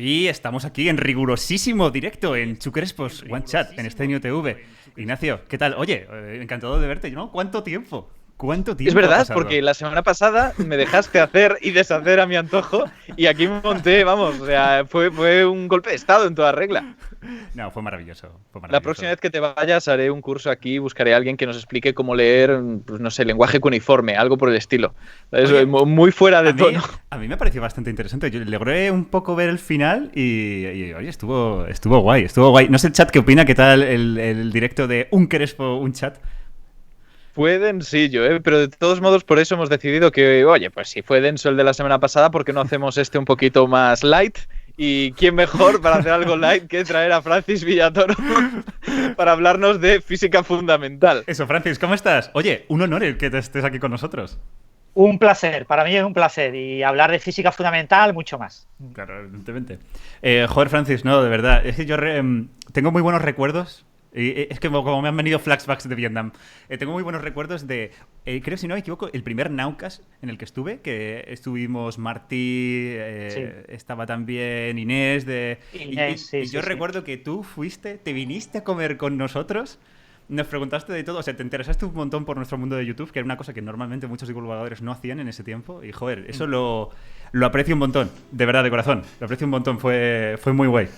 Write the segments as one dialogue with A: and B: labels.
A: Y estamos aquí en rigurosísimo directo en Chucrespos One Chat, en Estadio TV. Ignacio, ¿qué tal? Oye, encantado de verte, ¿no? ¿Cuánto tiempo? ¿Cuánto
B: Es
A: tiempo ha
B: verdad,
A: pasado?
B: porque la semana pasada me dejaste hacer y deshacer a mi antojo y aquí me monté, vamos, o sea, fue un golpe de estado en toda regla.
A: No, fue maravilloso, fue
B: La próxima
A: maravilloso.
B: vez que te vayas haré un curso aquí, buscaré a alguien que nos explique cómo leer, pues no sé, lenguaje cuneiforme, algo por el estilo. Eso es
A: Oye,
B: muy fuera
A: a
B: de
A: mí,
B: tono.
A: a mí me pareció bastante interesante. Yo logré un poco ver el final oye, estuvo guay, estuvo guay. No sé el chat qué opina, qué tal el directo de Un Crespo, un chat.
B: Fue densillo, ¿eh? Pero de todos modos por eso hemos decidido que, oye, pues si fue denso el de la semana pasada, ¿por qué no hacemos este un poquito más light? Y quién mejor para hacer algo light que traer a Francis Villatoro para hablarnos de física fundamental.
A: Eso, Francis, ¿cómo estás? Oye, un honor el que te estés aquí con nosotros.
C: Un placer, para mí es un placer. Y hablar de física fundamental, mucho más.
A: Claro, evidentemente. Joder, Francis, no, de verdad. Es que yo tengo muy buenos recuerdos. Es que como me han venido flashbacks de Vietnam. Tengo muy buenos recuerdos de, creo si no me equivoco, el primer Naucas en el que estuve, que estuvimos Martí,
C: Sí.
A: estaba también Inés.
C: Inés, sí,
A: Y yo
C: sí, sí.
A: recuerdo que tú fuiste, te viniste a comer con nosotros. Nos preguntaste de todo, o sea, te interesaste un montón por nuestro mundo de YouTube, que era una cosa que normalmente muchos divulgadores no hacían en ese tiempo. Y joder, eso lo aprecio un montón, de verdad, de corazón. Lo aprecio un montón, fue muy guay.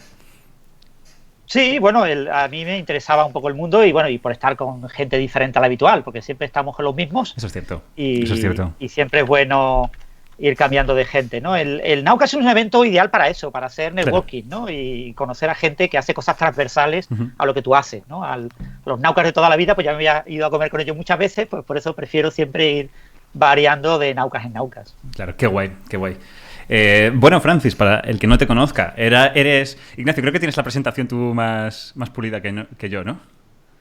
C: Sí, bueno, a mí me interesaba un poco el mundo y bueno, y por estar con gente diferente a la habitual, porque siempre estamos con los mismos
A: Eso es cierto, eso es
C: y,
A: cierto.
C: y siempre es bueno ir cambiando de gente, ¿no? El Naucas es un evento ideal para eso, para hacer
A: Claro.
C: networking, ¿no? Y conocer a gente que hace cosas transversales
A: Ujú.
C: a lo que tú haces, ¿no? Los Naucas de toda la vida, pues ya me había ido a comer con ellos muchas veces, pues por eso prefiero siempre ir variando de Naucas en Naucas.
A: Claro, qué guay, qué guay. Bueno, Francis, para el que no te conozca, eres... Ignacio, creo que tienes la presentación tú más pulida que yo, ¿no?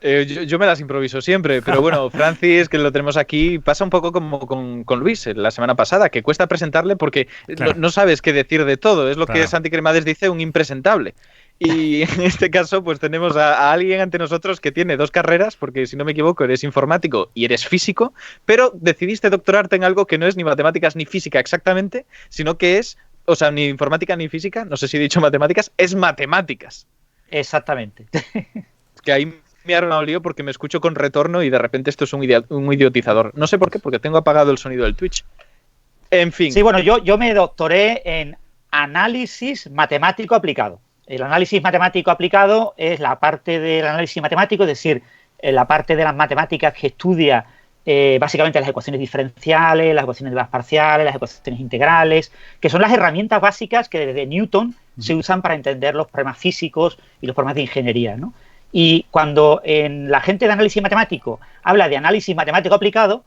B: Yo me las improviso siempre, pero bueno, Francis, que lo tenemos aquí, pasa un poco como con Luis la semana pasada, que cuesta presentarle porque
A: Claro,
B: no sabes qué decir de todo, es lo que
A: claro.
B: Santi Cremades dice, un impresentable. Y en este caso, pues tenemos a alguien ante nosotros que tiene dos carreras, porque si no me equivoco, eres informático y eres físico, pero decidiste doctorarte en algo que no es ni matemáticas ni física exactamente, sino que es, o sea, ni informática ni física, no sé si he dicho matemáticas, es matemáticas.
C: Exactamente.
B: Que ahí me ha armado lío porque me escucho con retorno y de repente esto es un idiotizador. No sé por qué, porque tengo apagado el sonido del Twitch. En fin.
C: Sí, bueno, yo me doctoré en análisis matemático aplicado. El análisis matemático aplicado es la parte del análisis matemático, es decir, la parte de las matemáticas que estudia básicamente las ecuaciones diferenciales, las ecuaciones de las parciales, las ecuaciones integrales, que son las herramientas básicas que desde Newton se usan para entender los problemas físicos y los problemas de ingeniería, ¿no? Y cuando la gente de análisis matemático habla de análisis matemático aplicado,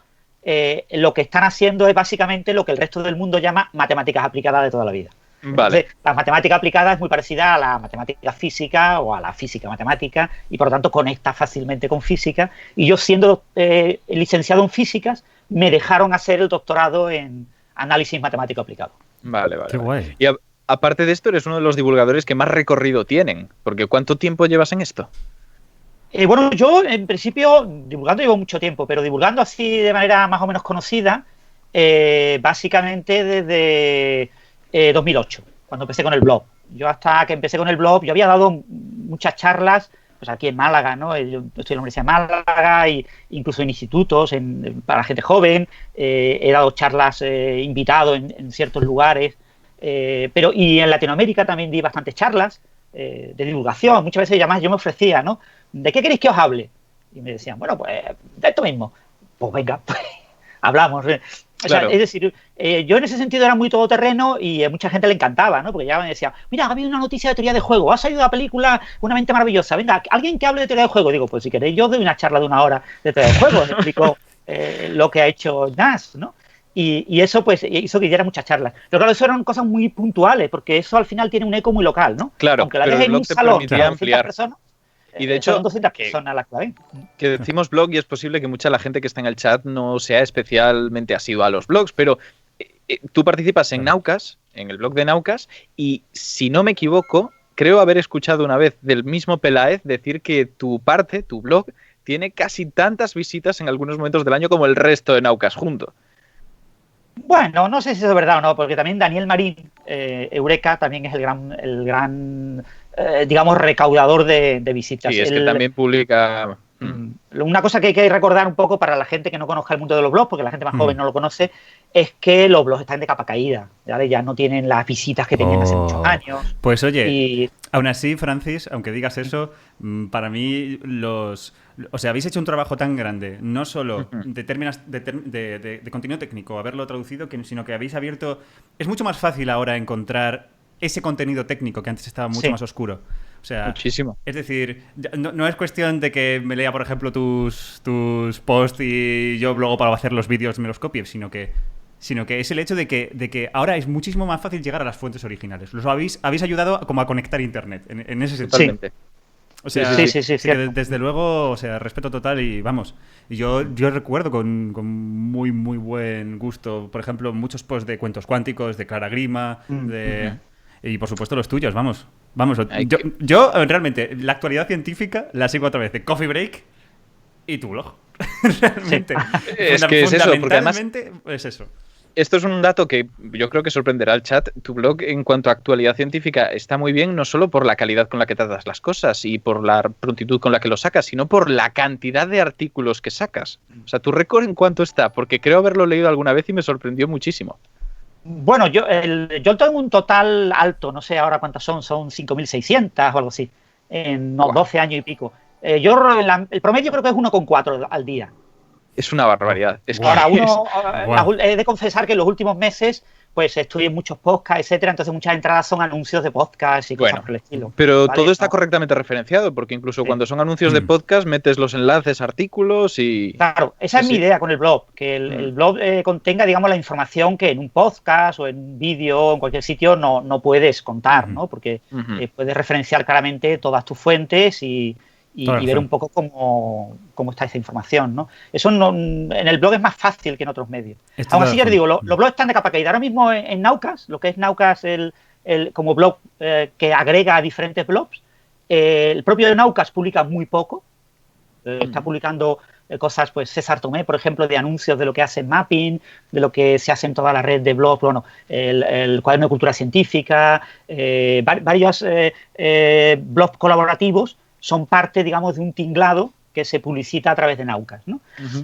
C: lo que están haciendo es básicamente lo que el resto del mundo llama matemáticas aplicadas de toda la vida.
B: Vale.
C: Entonces, la matemática aplicada es muy parecida a la matemática física o a la física matemática y por lo tanto conecta fácilmente con física. Y yo, siendo licenciado en físicas, me dejaron hacer el doctorado en análisis matemático aplicado.
B: Vale, vale,
A: Qué
B: vale.
A: guay.
B: Y aparte de esto, eres uno de los divulgadores que más recorrido tienen. Porque ¿cuánto tiempo llevas en esto?
C: Bueno, yo en principio divulgando llevo mucho tiempo, pero divulgando así de manera más o menos conocida, básicamente desde 2008, cuando empecé con el blog. Yo hasta que empecé con el blog, yo había dado muchas charlas, pues aquí en Málaga, ¿no? Yo estoy en la Universidad de Málaga, y incluso en institutos para gente joven, he dado charlas invitado en ciertos lugares, y en Latinoamérica también di bastantes charlas de divulgación. Muchas veces además yo me ofrecía, ¿no? ¿De qué queréis que os hable? Y me decían, bueno, pues de esto mismo. Pues venga, pues hablamos. O sea,
B: Claro.
C: es decir, yo en ese sentido era muy todoterreno y a mucha gente le encantaba, ¿no? Porque ya me decía, mira, ha habido una noticia de teoría de juego, ha salido la película Una mente maravillosa, venga, alguien que hable de teoría de juego. Digo, pues si queréis yo doy una charla de 1 hora de teoría de juego, os explico lo que ha hecho Nash, ¿no? Y eso pues hizo que diera muchas charlas. Pero claro, eso eran cosas muy puntuales, porque eso al final tiene un eco muy local, ¿no?
B: Claro,
C: Aunque la
B: pero
C: des
B: el
C: en un
B: blog te
C: salón
B: permitía
C: para 200
B: ampliar.
C: personas,
B: Y de
C: son
B: hecho,
C: 200 personas las que la ven.
B: que decimos blog y es posible que mucha de la gente que está en el chat no sea especialmente asidua a los blogs, pero tú participas en Naucas, en el blog de Naucas, y si no me equivoco, creo haber escuchado una vez del mismo Peláez decir que tu parte, tu blog, tiene casi tantas visitas en algunos momentos del año como el resto de Naucas junto.
C: Bueno, no sé si eso es verdad o no, porque también Daniel Marín, Eureka también es el gran digamos, recaudador de visitas.
B: Sí, es que también publica...
C: Una cosa que hay que recordar un poco para la gente que no conozca el mundo de los blogs, porque la gente más joven no lo conoce, es que los blogs están de capa caída, ¿vale? Ya no tienen las visitas que tenían hace muchos años.
A: Pues oye, aún así, Francis, aunque digas eso, para mí o sea, habéis hecho un trabajo tan grande, no solo de contenido técnico, haberlo traducido, sino que habéis abierto... Es mucho más fácil ahora encontrar ese contenido técnico que antes estaba mucho más oscuro. O sea,
B: muchísimo.
A: Es decir, no es cuestión de que me lea, por ejemplo, tus posts y yo luego para hacer los vídeos me los copie, sino que es el hecho de que ahora es muchísimo más fácil llegar a las fuentes originales. Los habéis ayudado como a conectar Internet, en ese sentido.
B: Totalmente.
A: O sea,
C: sí,
A: que desde luego, o sea, respeto total y vamos. Yo recuerdo con muy, muy buen gusto, por ejemplo, muchos posts de cuentos cuánticos, de Clara Grima, y por supuesto los tuyos, vamos. Yo realmente, la actualidad científica la sigo a través de Coffee Break y tu blog. Realmente.
B: Es que es eso, porque además
A: es eso.
B: Esto es un dato que yo creo que sorprenderá al chat. Tu blog, en cuanto a actualidad científica, está muy bien, no solo por la calidad con la que tratas las cosas y por la prontitud con la que lo sacas, sino por la cantidad de artículos que sacas. O sea, ¿tu récord en cuánto está? Porque creo haberlo leído alguna vez y me sorprendió muchísimo.
C: Bueno, yo tengo un total alto, no sé ahora cuántas son 5.600 o algo así, en 12 años y pico. El promedio creo que es 1,4 al día.
B: Es una barbaridad.
C: Ahora, he de confesar que en los últimos meses pues estoy en muchos podcasts, etcétera, entonces muchas entradas son anuncios de podcast y cosas por el estilo.
B: Pero ¿vale? Todo está correctamente referenciado, porque incluso cuando son anuncios de podcast metes los enlaces, artículos y...
C: Claro, esa es mi idea con el blog, que el blog contenga, digamos, la información que en un podcast o en un vídeo o en cualquier sitio no puedes contar, ¿no? Porque puedes referenciar claramente todas tus fuentes y ver un poco cómo está esa información, ¿no? Eso en el blog es más fácil que en otros medios. Aún así, ya te digo, los blogs están de capa caída. Ahora mismo en Naucas, lo que es Naucas como blog que agrega a diferentes blogs, el propio de Naucas publica muy poco. Está publicando cosas, pues César Tomé, por ejemplo, de anuncios de lo que hace Mapping, de lo que se hace en toda la red de blogs, bueno, el cuaderno de cultura científica, varios blogs colaborativos son parte, digamos, de un tinglado que se publicita a través de Naucas, ¿no?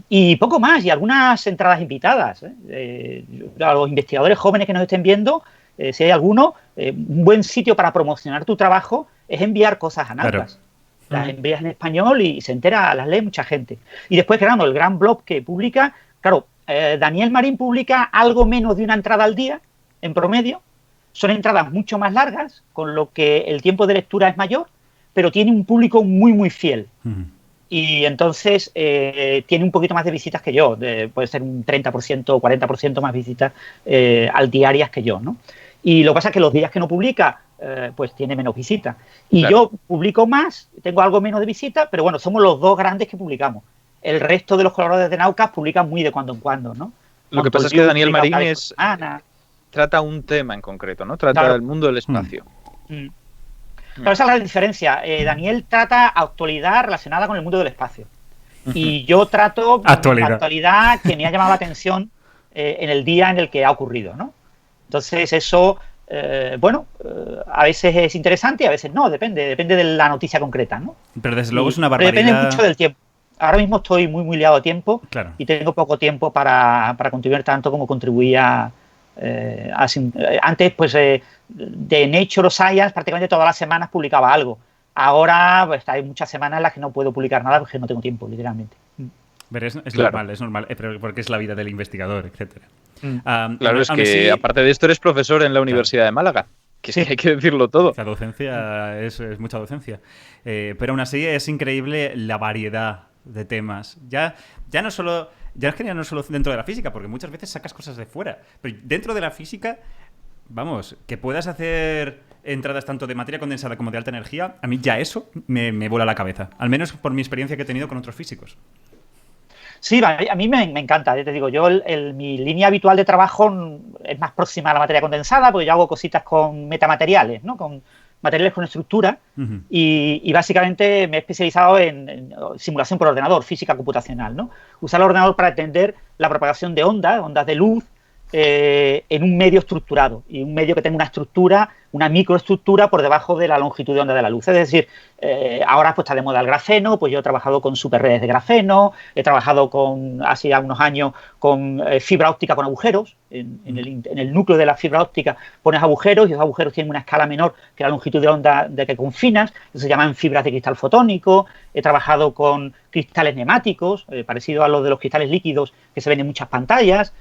C: Y poco más, y algunas entradas invitadas. A los investigadores jóvenes que nos estén viendo, si hay alguno, un buen sitio para promocionar tu trabajo es enviar cosas a Naucas. Las envías en español y se entera, las lee mucha gente. Y después, claro, el gran blog que publica, claro, Daniel Marín publica algo menos de una entrada al día, en promedio. Son entradas mucho más largas, con lo que el tiempo de lectura es mayor, pero tiene un público muy, muy fiel. Y entonces tiene un poquito más de visitas que yo. Puede ser un 30% o 40% más visitas al diarias que yo, ¿no? Y lo que pasa es que los días que no publica, pues tiene menos visitas. Y yo publico más, tengo algo menos de visitas, pero bueno, somos los dos grandes que publicamos. El resto de los colaboradores de Naucas publican muy de cuando en cuando, ¿no?
B: Lo que pasa es que Daniel Marín trata un tema en concreto, ¿no? Trata el mundo del espacio.
C: Pero esa es la diferencia. Daniel trata actualidad relacionada con el mundo del espacio. Y yo trato actualidad que me ha llamado la atención en el día en el que ha ocurrido, ¿no? Entonces eso, a veces es interesante y a veces no, depende de la noticia concreta, ¿no?
A: Pero desde luego es una barbaridad.
C: Depende mucho del tiempo. Ahora mismo estoy muy, muy liado de tiempo y tengo poco tiempo para contribuir tanto como contribuía antes, pues de Nature o Science prácticamente todas las semanas publicaba algo. Ahora pues hay muchas semanas en las que no puedo publicar nada porque no tengo tiempo, literalmente.
A: Pero es normal, porque es la vida del investigador, etcétera.
B: Claro, es que aparte de esto eres profesor en la Universidad de Málaga, que hay que decirlo todo.
A: La docencia es mucha docencia. Pero aún así es increíble la variedad de temas. Ya no solo dentro de la física, porque muchas veces sacas cosas de fuera, pero dentro de la física, vamos, que puedas hacer entradas tanto de materia condensada como de alta energía, a mí ya eso me vuela la cabeza, al menos por mi experiencia que he tenido con otros físicos.
C: Sí, a mí me encanta, te digo, yo mi línea habitual de trabajo es más próxima a la materia condensada, porque yo hago cositas con metamateriales, ¿no? Con materiales con estructura y básicamente me he especializado en simulación por ordenador, física computacional, ¿no? Usar el ordenador para entender la propagación de ondas de luz, en un medio estructurado, y un medio que tenga una estructura, una microestructura por debajo de la longitud de onda de la luz. Es decir, ahora pues está de moda el grafeno, pues yo he trabajado con superredes de grafeno, he trabajado hace unos años con fibra óptica con agujeros. En el núcleo de la fibra óptica pones agujeros, y esos agujeros tienen una escala menor que la longitud de onda de que confinas, se llaman fibras de cristal fotónico. He trabajado con cristales nemáticos, parecido a los de los cristales líquidos que se ven en muchas pantallas.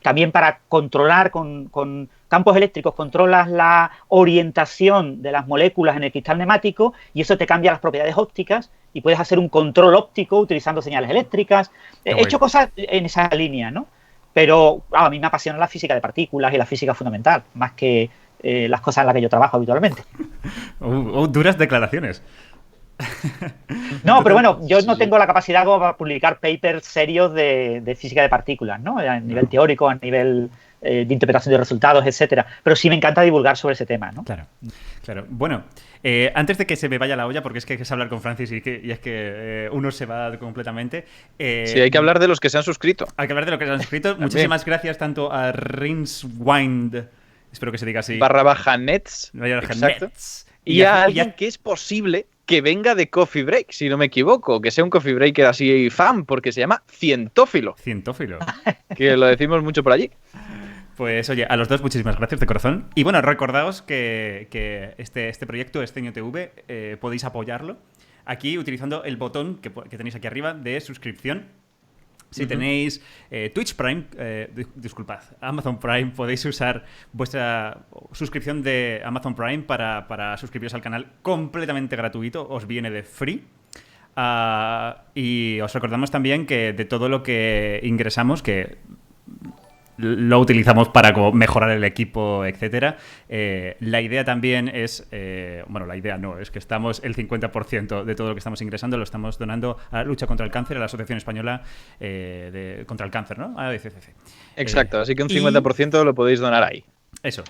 C: También para controlar con campos eléctricos, controlas la orientación de las moléculas en el cristal nemático, y eso te cambia las propiedades ópticas y puedes hacer un control óptico utilizando señales eléctricas. He hecho cosas en esa línea, ¿no? Pero a mí me apasiona la física de partículas y la física fundamental, más que las cosas en las que yo trabajo habitualmente.
A: Duras declaraciones.
C: No, pero bueno, yo no tengo la capacidad como para publicar papers serios de física de partículas, ¿no? A nivel teórico, a nivel de interpretación de resultados, etcétera. Pero sí me encanta divulgar sobre ese tema, ¿no?
A: Claro, claro. Bueno, antes de que se me vaya la olla, porque es que es hablar con Francis y es que uno se va completamente.
B: Sí, hay que hablar de los que se han suscrito.
A: Hay que hablar de los que se han suscrito. Muchísimas gracias tanto a Rinswind, espero que se diga así.
B: /Nets. Exacto. Y a alguien que es posible que venga de Coffee Break, si no me equivoco, que sea un Coffee Breaker así fan, porque se llama Cientófilo.
A: Cientófilo.
B: Que lo decimos mucho por allí.
A: Pues oye, a los dos muchísimas gracias de corazón. Y bueno, recordaos que este proyecto, Esteño TV, podéis apoyarlo aquí utilizando el botón que tenéis aquí arriba de suscripción. Si tenéis Twitch Prime, disculpad, Amazon Prime, podéis usar vuestra suscripción de Amazon Prime para suscribiros al canal completamente gratuito, os viene de free. Y os recordamos también que de todo lo que ingresamos, que lo utilizamos para como mejorar el equipo, etcétera. La idea también es... bueno, la idea no, es que estamos el 50% de todo lo que estamos ingresando lo estamos donando a la lucha contra el cáncer, a la Asociación Española contra el Cáncer, ¿no? A ADCCC.
B: Exacto, así que un 50% lo podéis donar ahí.
A: Eso.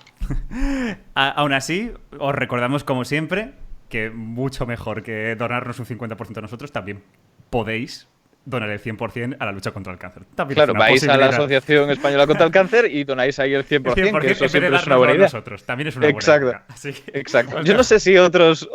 A: Aún así, os recordamos, como siempre, que mucho mejor que donarnos un 50% a nosotros, también podéis donar el 100% a la lucha contra el cáncer. También
B: claro, vais a la Asociación Española contra el Cáncer y donáis ahí el 100%, que eso siempre es una buena idea.
A: Nosotros. También es una buena idea.
B: Exacto. Yo no sé si otros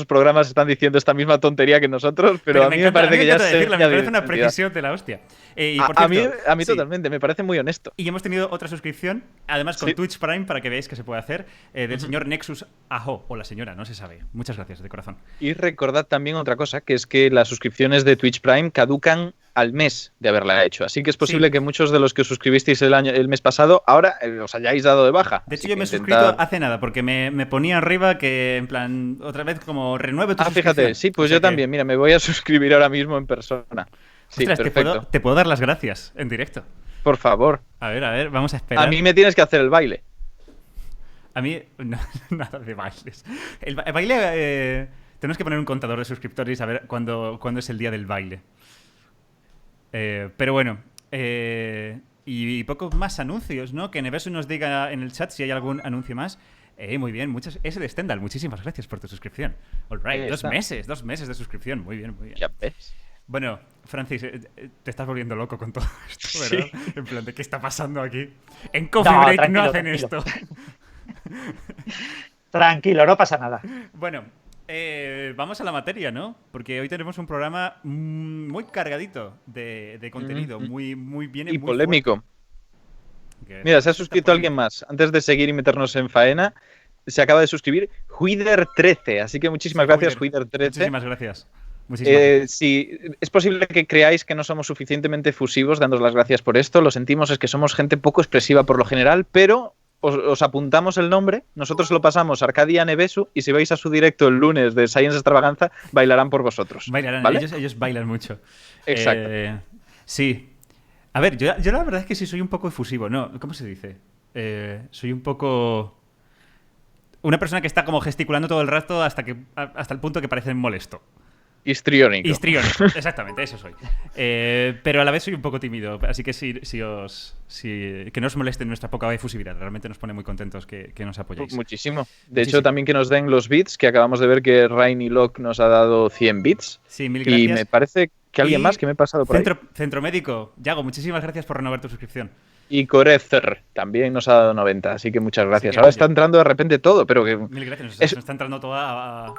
B: programas están diciendo esta misma tontería que nosotros, pero a mí me parece que ya
A: me parece una precisión de la hostia. Y por cierto,
B: a mí totalmente, me parece muy honesto.
A: Y hemos tenido otra suscripción, además con Twitch Prime, para que veáis que se puede hacer, del señor Nexus Ajo, o la señora, no se sabe. Muchas gracias, de corazón.
B: Y recordad también otra cosa, que es que las suscripciones de Twitch Prime caducan al mes de haberla hecho. Así que es posible que muchos de los que os suscribisteis el mes pasado, ahora os hayáis dado de baja.
A: De hecho, yo me he suscrito hace nada, porque me ponía arriba que, en plan, otra vez como renueve tu suscripción.
B: Fíjate, sí, pues yo también. Mira, me voy a suscribir ahora mismo en persona. Sí,
A: ostras,
B: perfecto.
A: te puedo dar las gracias en directo.
B: Por favor.
A: A ver, vamos a esperar.
B: A mí me tienes que hacer el baile.
A: A mí, no, nada de bailes. El baile, tenemos que poner un contador de suscriptores y saber cuándo es el día del baile. Pero bueno, y pocos más anuncios, ¿no? Que Nevesu nos diga en el chat si hay algún anuncio más. Muy bien, ese de Stendhal, muchísimas gracias por tu suscripción. All right, 2 meses de suscripción, muy bien, muy bien.
B: Ya ves.
A: Bueno, Francis, te estás volviendo loco con todo esto, ¿verdad? Sí. En plan, ¿de qué está pasando aquí? En Coffee Break no hacen esto.
C: Tranquilo, no pasa nada.
A: Bueno, vamos a la materia, ¿no? Porque hoy tenemos un programa muy cargadito de contenido, muy bien
B: y
A: muy
B: polémico. Mira, se ha suscrito alguien más. Antes de seguir y meternos en faena, se acaba de suscribir Juider13. Así que muchísimas gracias, Juider13.
A: Muchísimas gracias.
B: Si es posible que creáis que no somos suficientemente efusivos, dándos las gracias por esto. Lo sentimos, es que somos gente poco expresiva por lo general, pero os apuntamos el nombre, nosotros lo pasamos a Arcadia Nevesu, y si vais a su directo el lunes de Science Extravaganza, bailarán por vosotros.
A: Bailarán, ¿vale? ellos bailan mucho.
B: Exacto.
A: Sí. A ver, yo la verdad es que sí soy un poco efusivo, ¿no? ¿Cómo se dice? Soy un poco... una persona que está como gesticulando todo el rato hasta el punto que parece molesto.
B: Histriónico.
A: Histriónico, exactamente, eso soy. Pero a la vez soy un poco tímido, así que que no os moleste nuestra poca efusividad. Realmente nos pone muy contentos que nos apoyéis.
B: Muchísimo. De hecho, también que nos den los bits, que acabamos de ver que Rainy Locke nos ha dado 100 bits.
A: Sí, mil gracias.
B: Y me parece que alguien más que me he pasado por ahí.
A: Centro Médico, Yago, muchísimas gracias por renovar tu suscripción.
B: Y Corecer también nos ha dado 90, así que muchas gracias.
A: que,
B: Ahora
A: oye,
B: está entrando de repente todo, pero que...
A: Mil gracias, nos está entrando toda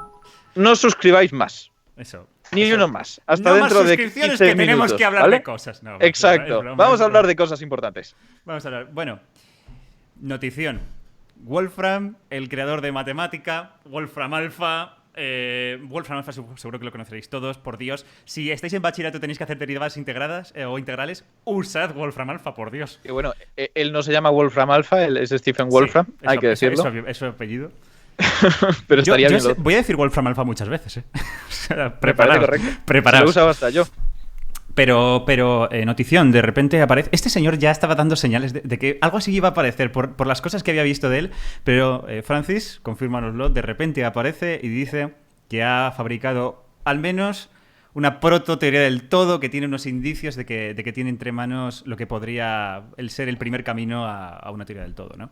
B: No os suscribáis más.
A: Eso.
B: Ni uno más. Hasta
A: no
B: dentro
A: más
B: de
A: suscripciones
B: 15
A: que tenemos
B: minutos,
A: que hablar
B: ¿vale?
A: de cosas. No,
B: Exacto.
A: es broma,
B: Vamos
A: es
B: a
A: broma.
B: hablar de cosas importantes.
A: Vamos a hablar. Bueno, notición. Wolfram, el creador de matemática, Wolfram Alpha. Wolfram Alpha seguro que lo conoceréis todos, por Dios. Si estáis en bachillerato tenéis que hacer derivadas integradas o integrales, usad Wolfram Alpha, por Dios.
B: Y bueno, él no se llama Wolfram Alpha, él es Stephen Wolfram,
A: Sí,
B: hay que decirlo.
A: Es su apellido.
B: Pero estaría bien.
A: Voy a decir Wolfram Alpha muchas veces, ¿eh? O sea,
B: Me parece correcto.
A: Preparaos.
B: Lo he usado hasta yo.
A: Pero notición, de repente aparece... Este señor ya estaba dando señales de que algo así iba a aparecer por las cosas que había visto de él, pero Francis, confírmanoslo, de repente aparece y dice que ha fabricado al menos una prototeoría del todo que tiene unos indicios de que tiene entre manos lo que podría ser el primer camino a una teoría del todo, ¿no?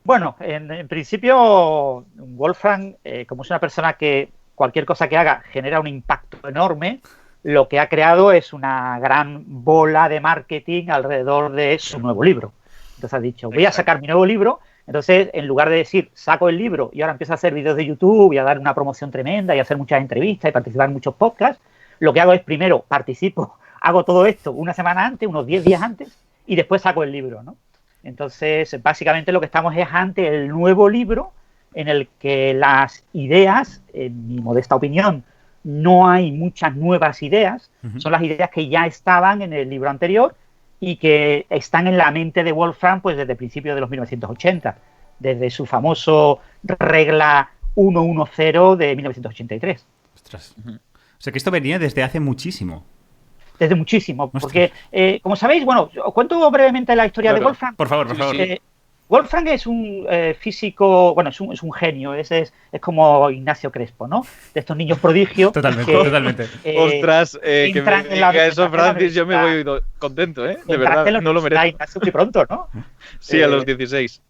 C: Bueno, en principio, Wolfram, como es una persona que cualquier cosa que haga genera un impacto enorme, lo que ha creado es una gran bola de marketing alrededor de su nuevo libro. Entonces ha dicho, voy a sacar mi nuevo libro. Entonces, en lugar de decir, saco el libro y ahora empiezo a hacer vídeos de YouTube y a dar una promoción tremenda y a hacer muchas entrevistas y participar en muchos podcasts, lo que hago es primero participo, hago todo esto una semana antes, unos 10 días antes, y después saco el libro, ¿no? Entonces, básicamente lo que estamos es ante el nuevo libro en el que las ideas, en mi modesta opinión, no hay muchas nuevas ideas, son las ideas que ya estaban en el libro anterior y que están en la mente de Wolfram pues desde principios de los 1980, desde su famoso regla 110 de 1983.
A: Ostras. O sea que esto venía desde hace muchísimo.
C: Desde muchísimo,
A: Ostras.
C: porque, como sabéis, bueno, os cuento brevemente la historia de Wolfram.
A: Por favor, por favor.
C: Wolfram es un físico, bueno, es un genio, es como Ignacio Crespo, ¿no? De estos niños prodigios.
A: Totalmente.
B: Ostras, que me diga eso, Francis, yo me voy contento, ¿eh? De verdad, no lo merezco.
C: Ignacio muy pronto, ¿no?
B: Sí, a los 16.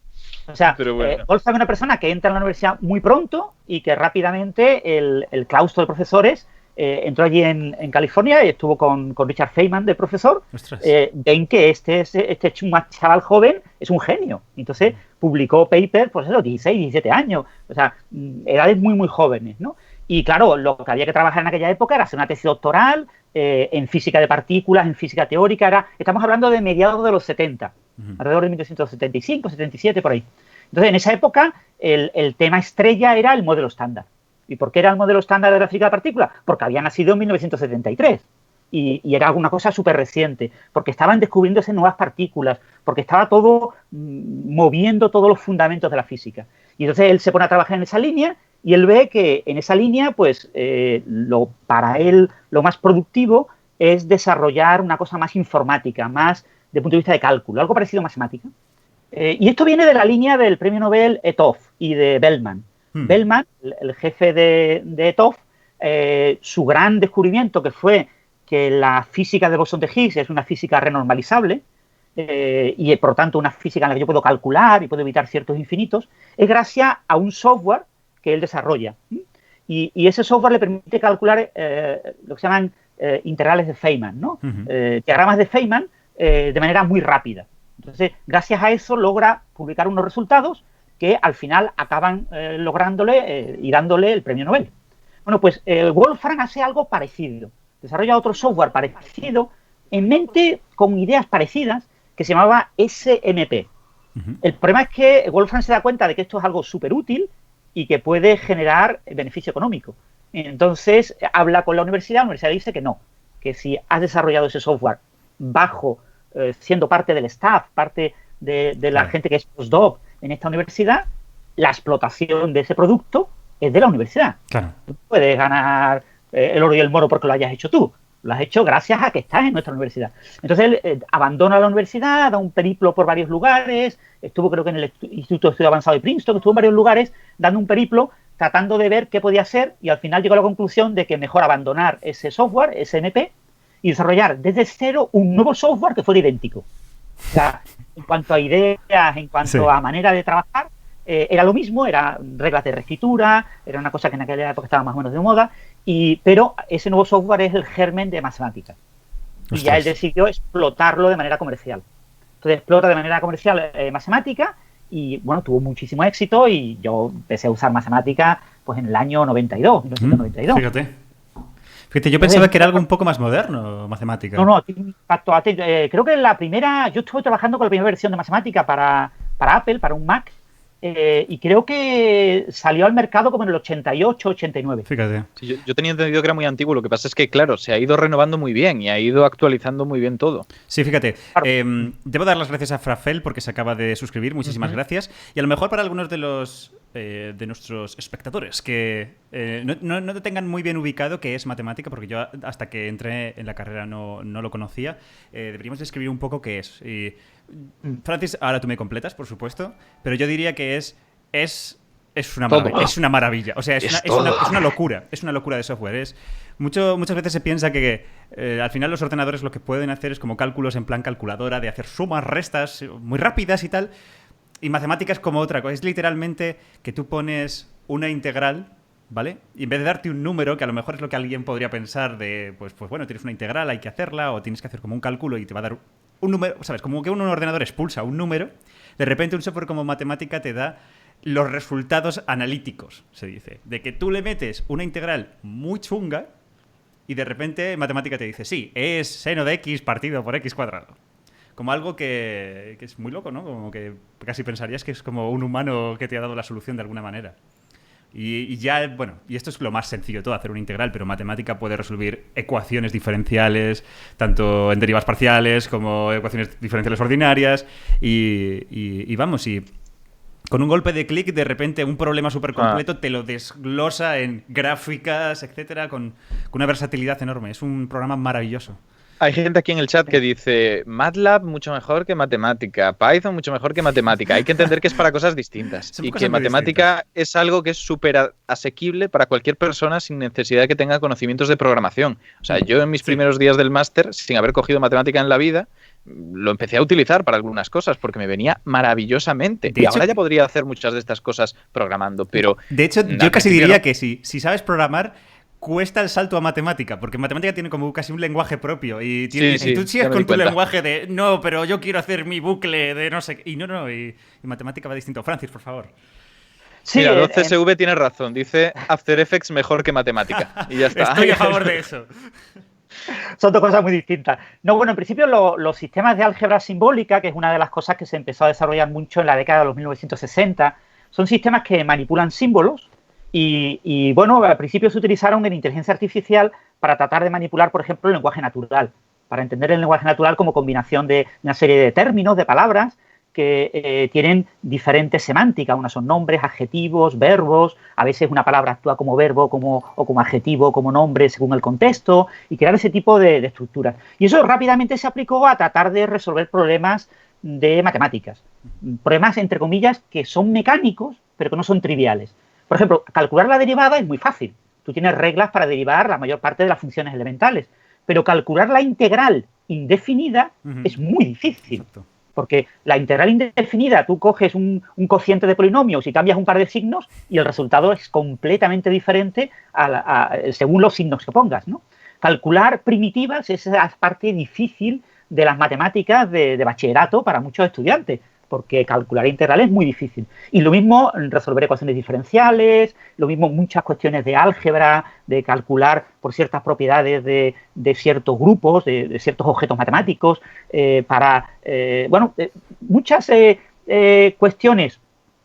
C: O sea,
B: Pero bueno.
C: Wolfram es una persona que entra en la universidad muy pronto y que rápidamente el claustro de profesores entró allí en California y estuvo con Richard Feynman de profesor. Ven que este chaval joven es un genio. Entonces publicó papers, pues eso, 16, 17 años. O sea, edades muy, muy jóvenes, ¿no? Y claro, lo que había que trabajar en aquella época era hacer una tesis doctoral en física de partículas, en física teórica. Estamos hablando de mediados de los 70, alrededor de 1975, 77, por ahí. Entonces, en esa época, el tema estrella era el modelo estándar. ¿Y por qué era el modelo estándar de la física de partículas? Porque había nacido en 1973 y era alguna cosa súper reciente, porque estaban descubriéndose nuevas partículas, porque estaba todo moviendo todos los fundamentos de la física. Y entonces él se pone a trabajar en esa línea y él ve que en esa línea, pues, para él lo más productivo es desarrollar una cosa más informática, más de punto de vista de cálculo, algo parecido a matemática. Y esto viene de la línea del premio Nobel Etov y de Bellman. Bellman, el jefe de Etov, su gran descubrimiento, que fue que la física de bosón de Higgs es una física renormalizable y por lo tanto una física en la que yo puedo calcular y puedo evitar ciertos infinitos, es gracias a un software que él desarrolla. Y ese software le permite calcular lo que se llaman integrales de Feynman, ¿no? Diagramas de Feynman de manera muy rápida. Entonces, gracias a eso logra publicar unos resultados que al final acaban lográndole y dándole el premio Nobel. Bueno, pues Wolfram hace algo parecido. Desarrolla otro software parecido en mente con ideas parecidas que se llamaba SMP. El problema es que Wolfram se da cuenta de que esto es algo súper útil y que puede generar beneficio económico. Entonces habla con la universidad dice que no, que si has desarrollado ese software siendo parte del staff, parte de la gente que es postdoc en esta universidad, la explotación de ese producto es de la universidad.
A: Claro.
C: Tú puedes ganar el oro y el moro porque lo hayas hecho tú. Lo has hecho gracias a que estás en nuestra universidad. Entonces él abandona la universidad, da un periplo por varios lugares, estuvo creo que en el Instituto de Estudio Avanzado de Princeton, estuvo en varios lugares dando un periplo, tratando de ver qué podía hacer y al final llegó a la conclusión de que mejor abandonar ese software, SMP, y desarrollar desde cero un nuevo software que fuera idéntico. O sea, en cuanto a ideas, en cuanto a manera de trabajar, era lo mismo, eran reglas de reescritura, era una cosa que en aquella época estaba más o menos de moda, pero ese nuevo software es el germen de matemáticas. Y ya él decidió explotarlo de manera comercial. Entonces explota de manera comercial matemática y, bueno, tuvo muchísimo éxito y yo empecé a usar matemática pues en el año 1992.
A: Fíjate, yo pensaba que era algo un poco más moderno, matemática.
C: No, tiene un impacto. Creo que yo estuve trabajando con la primera versión de matemática para Apple, para un Mac, y creo que salió al mercado como en el 88, 89.
A: Fíjate.
B: Sí, yo tenía entendido que era muy antiguo, lo que pasa es que, claro, se ha ido renovando muy bien y ha ido actualizando muy bien todo.
A: Sí, fíjate,
C: Claro.
A: debo dar las gracias a Frafel porque se acaba de suscribir, muchísimas gracias, y a lo mejor para algunos de nuestros espectadores que no te tengan muy bien ubicado qué es matemática, porque yo hasta que entré en la carrera no lo conocía. Deberíamos describir un poco qué es. Y, Francis, ahora tú me completas, por supuesto, pero yo diría que es una maravilla. Es una maravilla. O sea, es una locura. Es una locura de software. Muchas veces se piensa que al final los ordenadores lo que pueden hacer es como cálculos en plan calculadora, de hacer sumas, restas muy rápidas y tal. Y matemáticas como otra cosa. Es literalmente que tú pones una integral, ¿vale? Y en vez de darte un número, que a lo mejor es lo que alguien podría pensar de, pues bueno, tienes una integral, hay que hacerla, o tienes que hacer como un cálculo y te va a dar un número, ¿sabes? Como que un ordenador expulsa un número, de repente un software como matemática te da los resultados analíticos, se dice. De que tú le metes una integral muy chunga y de repente matemática te dice, sí, es seno de x partido por x cuadrado. Como algo que es muy loco, ¿no? Como que casi pensarías que es como un humano que te ha dado la solución de alguna manera. Y ya, bueno, y esto es lo más sencillo de todo, hacer una integral, pero matemática puede resolver ecuaciones diferenciales, tanto en derivas parciales como ecuaciones diferenciales ordinarias. Y vamos, y con un golpe de clic, de repente un problema súper completo te lo desglosa en gráficas, etcétera, con una versatilidad enorme. Es un programa maravilloso.
B: Hay gente aquí en el chat que dice MATLAB mucho mejor que matemática, Python mucho mejor que matemática. Hay que entender que es para cosas distintas y que matemática es algo que es súper asequible para cualquier persona sin necesidad de que tenga conocimientos de programación. O sea, yo en mis primeros días del máster, sin haber cogido matemática en la vida, lo empecé a utilizar para algunas cosas porque me venía maravillosamente. Y ahora ya podría hacer muchas de estas cosas programando, pero...
A: De hecho, yo casi diría que si sabes programar, cuesta el salto a matemática, porque matemática tiene como casi un lenguaje propio y tú sigues con tu lenguaje de no, pero yo quiero hacer mi bucle de no sé qué, y matemática va distinto. Francis, por favor.
B: Sí, mira, 12SV tiene razón, dice After Effects mejor que matemática y ya está.
A: Estoy a favor de eso.
C: Son dos cosas muy distintas. No, bueno, en principio los sistemas de álgebra simbólica, que es una de las cosas que se empezó a desarrollar mucho en la década de los 1960, son sistemas que manipulan símbolos. Y bueno, al principio se utilizaron en inteligencia artificial para tratar de manipular, por ejemplo, el lenguaje natural, para entender el lenguaje natural como combinación de una serie de términos, de palabras, que tienen diferentes semánticas. Unas son nombres, adjetivos, verbos, a veces una palabra actúa como verbo o como adjetivo, como nombre, según el contexto, y crear ese tipo de estructuras. Y eso rápidamente se aplicó a tratar de resolver problemas de matemáticas. Problemas, entre comillas, que son mecánicos, pero que no son triviales. Por ejemplo, calcular la derivada es muy fácil. Tú tienes reglas para derivar la mayor parte de las funciones elementales. Pero calcular la integral indefinida es muy difícil. Exacto. Porque la integral indefinida, tú coges un cociente de polinomios y cambias un par de signos y el resultado es completamente diferente según los signos que pongas, ¿no? Calcular primitivas es la parte difícil de las matemáticas de bachillerato para muchos estudiantes, porque calcular integral es muy difícil. Y lo mismo resolver ecuaciones diferenciales, lo mismo muchas cuestiones de álgebra, de calcular por ciertas propiedades de ciertos grupos, de ciertos objetos matemáticos, muchas cuestiones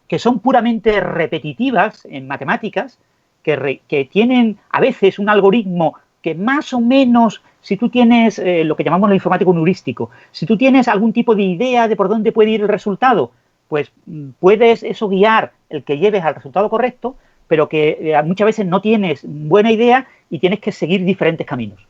C: que son puramente repetitivas en matemáticas, que tienen a veces un algoritmo que más o menos, si tú tienes lo que llamamos el informático un heurístico, si tú tienes algún tipo de idea de por dónde puede ir el resultado, pues puedes eso guiar el que lleves al resultado correcto, pero que muchas veces no tienes buena idea y tienes que seguir diferentes caminos.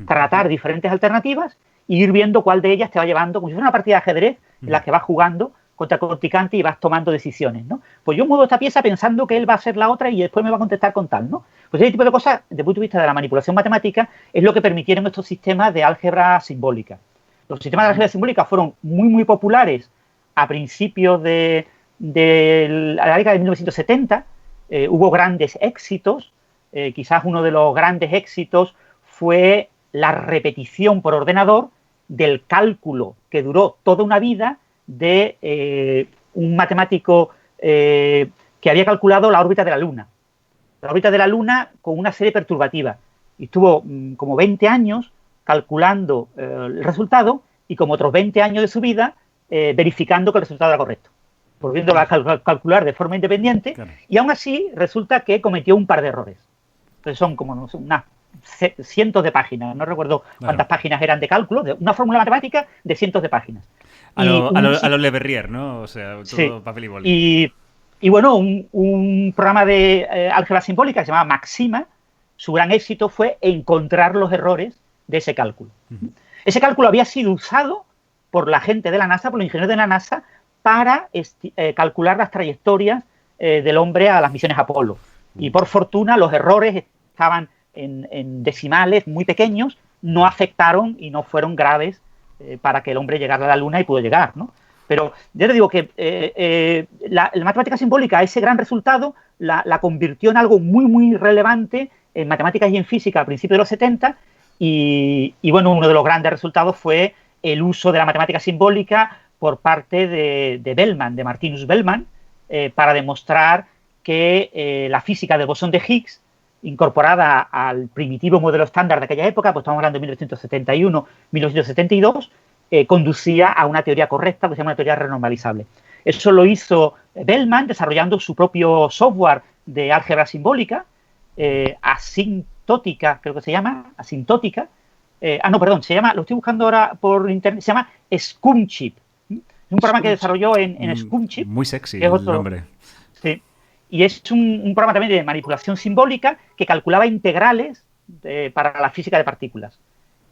C: Tratar diferentes alternativas e ir viendo cuál de ellas te va llevando, como si fuera una partida de ajedrez en la que vas jugando contra el contrincante y vas tomando decisiones, ¿no? Pues yo muevo esta pieza pensando que él va a ser la otra y después me va a contestar con tal, ¿no? Pues ese tipo de cosas, desde el punto de vista de la manipulación matemática, es lo que permitieron estos sistemas de álgebra simbólica. Los sistemas de álgebra simbólica fueron muy, muy populares a principios de la década de 1970. Hubo grandes éxitos. Quizás uno de los grandes éxitos fue la repetición por ordenador del cálculo que duró toda una vida de un matemático que había calculado la órbita de la Luna. La órbita de la Luna con una serie perturbativa. Y estuvo como 20 años calculando el resultado y como otros 20 años de su vida verificando que el resultado era correcto. Volviéndolo a calcular de forma independiente, claro. Y aún así resulta que cometió un par de errores. Entonces son como unas cientos de páginas, no recuerdo cuántas páginas eran de cálculo, de una fórmula matemática de cientos de páginas.
A: A lo Le Verrier, ¿no? O sea, todo sí. Papel y boli.
C: Y bueno, un programa de álgebra simbólica que se llama Maxima, su gran éxito fue encontrar los errores de ese cálculo. Ese cálculo había sido usado por la gente de la NASA, por los ingenieros de la NASA, para calcular las trayectorias del hombre a las misiones Apolo. Y por fortuna los errores estaban en decimales muy pequeños, no afectaron y no fueron graves para que el hombre llegara a la Luna y pudo llegar, ¿no? Pero yo te digo que la matemática simbólica, ese gran resultado, la convirtió en algo muy, muy relevante en matemáticas y en física a principios de los 70 y bueno, uno de los grandes resultados fue el uso de la matemática simbólica por parte de Bellman, de Martinus Bellman, para demostrar que la física del bosón de Higgs, incorporada al primitivo modelo estándar de aquella época, pues estamos hablando de 1971, 1972, conducía a una teoría correcta, que se llama una teoría renormalizable. Eso lo hizo Bellman desarrollando su propio software de álgebra simbólica, asintótica, creo que se llama, asintótica. Se llama, lo estoy buscando ahora por internet, se llama Scumchip. Es un programa que desarrolló en Scumchip.
A: Muy sexy el nombre.
C: Sí. Y es un programa también de manipulación simbólica que calculaba integrales para la física de partículas.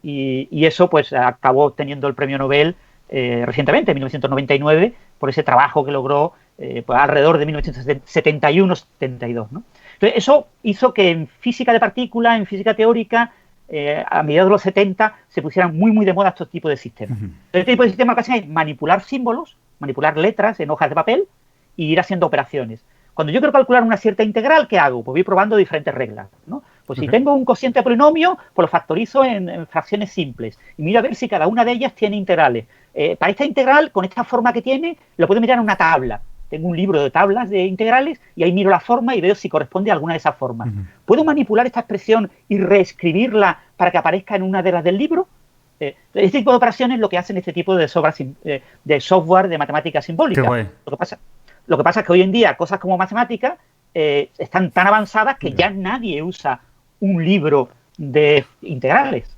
C: Y eso pues acabó obteniendo el premio Nobel recientemente, en 1999, por ese trabajo que logró pues, alrededor de 1971-72, ¿no? Entonces, eso hizo que en física de partículas, en física teórica, a mediados de los 70 se pusieran muy, muy de moda estos tipos de sistemas. Este tipo de sistemas lo que hacen es manipular símbolos, manipular letras en hojas de papel e ir haciendo operaciones. Cuando yo quiero calcular una cierta integral, ¿qué hago? Pues voy probando diferentes reglas, ¿no? Pues si tengo un cociente de polinomio, pues lo factorizo en fracciones simples y miro a ver si cada una de ellas tiene integrales. Para esta integral, con esta forma que tiene, lo puedo mirar en una tabla. Tengo un libro de tablas de integrales y ahí miro la forma y veo si corresponde a alguna de esas formas. ¿Puedo manipular esta expresión y reescribirla para que aparezca en una de las del libro? Este tipo de operaciones es lo que hacen este tipo de software de matemática simbólica.
A: Qué guay.
C: Lo que pasa es que hoy en día cosas como matemática están tan avanzadas que ya nadie usa un libro de integrales.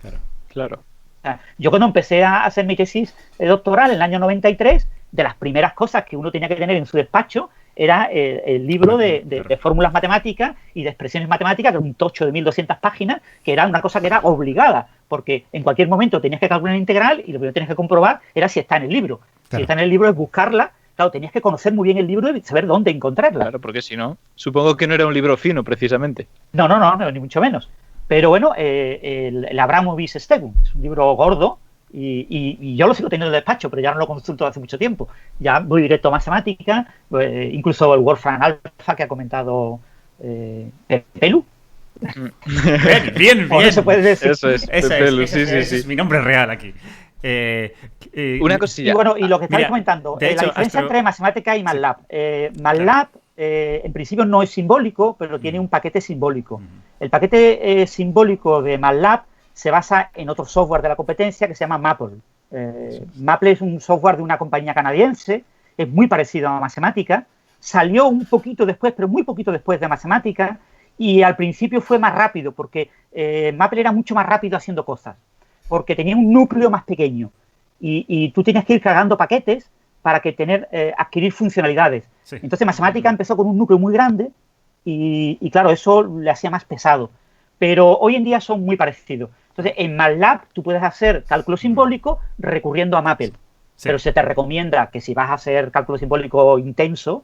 B: Claro.
C: O sea, yo cuando empecé a hacer mi tesis doctoral en el año 93, de las primeras cosas que uno tenía que tener en su despacho era el libro de fórmulas matemáticas y de expresiones matemáticas, que era un tocho de 1200 páginas, que era una cosa que era obligada, porque en cualquier momento tenías que calcular una integral y lo primero que tenías que comprobar era si está en el libro. Claro. Si está en el libro es buscarla. Claro, tenías que conocer muy bien el libro y saber dónde encontrarla.
B: Claro, porque si no, supongo que no era un libro fino, precisamente.
C: No, ni mucho menos. Pero bueno, el Abramovich Stegun es un libro gordo y yo lo sigo teniendo en el despacho, pero ya no lo consulto hace mucho tiempo. Ya voy directo a matemática, incluso el Wolfram Alpha que ha comentado Pelu.
A: Bien.
C: No se puede decir.
B: Eso es,
A: ese es mi nombre real aquí.
B: Una cosilla.
C: Y bueno, y lo que estáis comentando, la diferencia entre matemática y MATLAB. MATLAB, en principio no es simbólico, pero tiene un paquete simbólico. El paquete simbólico de MATLAB se basa en otro software de la competencia que se llama Maple. Maple es un software de una compañía canadiense, es muy parecido a matemática, salió un poquito después, pero muy poquito después de matemática, y al principio fue más rápido, porque Maple era mucho más rápido haciendo cosas, porque tenía un núcleo más pequeño, y tú tenías que ir cargando paquetes para que adquirir funcionalidades. Sí. Entonces matemática empezó con un núcleo muy grande, y claro, eso le hacía más pesado. Pero hoy en día son muy parecidos. Entonces, en MATLAB tú puedes hacer cálculo simbólico recurriendo a Maple. Sí. Pero se te recomienda que si vas a hacer cálculo simbólico intensivo,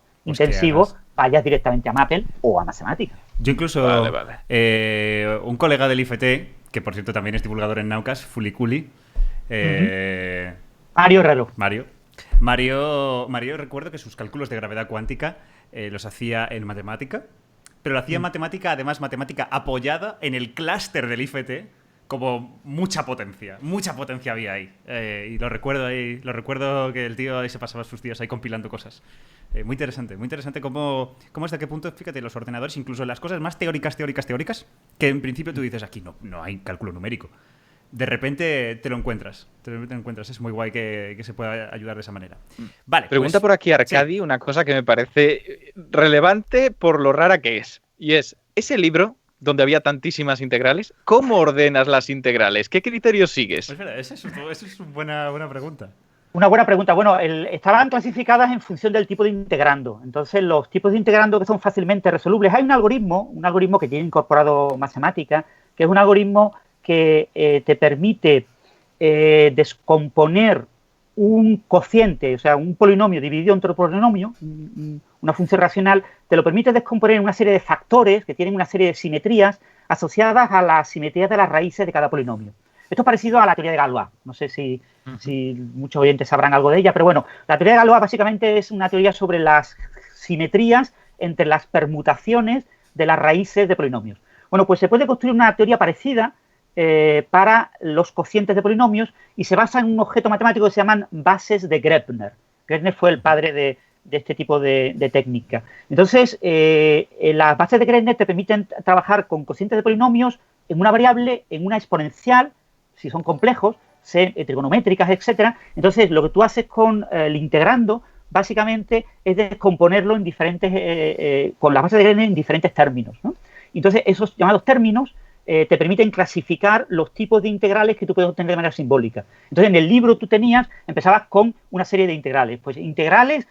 C: vayas directamente a Maple o a matemática.
A: Yo incluso, un colega del IFT, que por cierto también es divulgador en Naucas, Fuliculi,
C: Mario Herrero.
A: Mario, recuerdo que sus cálculos de gravedad cuántica los hacía en matemática, pero lo hacía en matemática, además matemática apoyada en el clúster del IFT, como mucha potencia había ahí. Y lo recuerdo que el tío ahí se pasaba sus días ahí compilando cosas. Muy interesante cómo hasta qué punto, fíjate, los ordenadores, incluso las cosas más teóricas, que en principio tú dices, aquí no hay cálculo numérico. De repente te lo encuentras. Es muy guay que se pueda ayudar de esa manera. Vale.
B: Pregunta
A: pues,
B: por aquí Arcadi
A: sí.
B: una cosa que me parece relevante por lo rara que es. Y es, ese libro donde había tantísimas integrales, ¿cómo ordenas las integrales? ¿Qué criterios sigues?
A: Pues espera, esa es una buena pregunta.
C: Una buena pregunta. Bueno, estaban clasificadas en función del tipo de integrando. Entonces, los tipos de integrando que son fácilmente resolubles, hay un algoritmo que tiene incorporado matemática, que es un algoritmo que te permite descomponer un cociente, o sea, un polinomio dividido entre otro polinomio, una función racional, te lo permite descomponer en una serie de factores que tienen una serie de simetrías asociadas a las simetrías de las raíces de cada polinomio. Esto es parecido a la teoría de Galois. No sé si muchos oyentes sabrán algo de ella, pero bueno, la teoría de Galois básicamente es una teoría sobre las simetrías entre las permutaciones de las raíces de polinomios. Bueno, pues se puede construir una teoría parecida para los cocientes de polinomios y se basa en un objeto matemático que se llaman bases de Grebner. Grebner fue el padre de este tipo de técnica. Entonces, las bases de Grebner te permiten trabajar con cocientes de polinomios en una variable, en una exponencial, si son complejos, trigonométricas, etcétera. Entonces, lo que tú haces con el integrando, básicamente, es descomponerlo en diferentes, con las bases de Grebner en diferentes términos, ¿no? Entonces, esos llamados términos te permiten clasificar los tipos de integrales que tú puedes obtener de manera simbólica. Entonces, en el libro tú empezabas con una serie de integrales. Pues integrales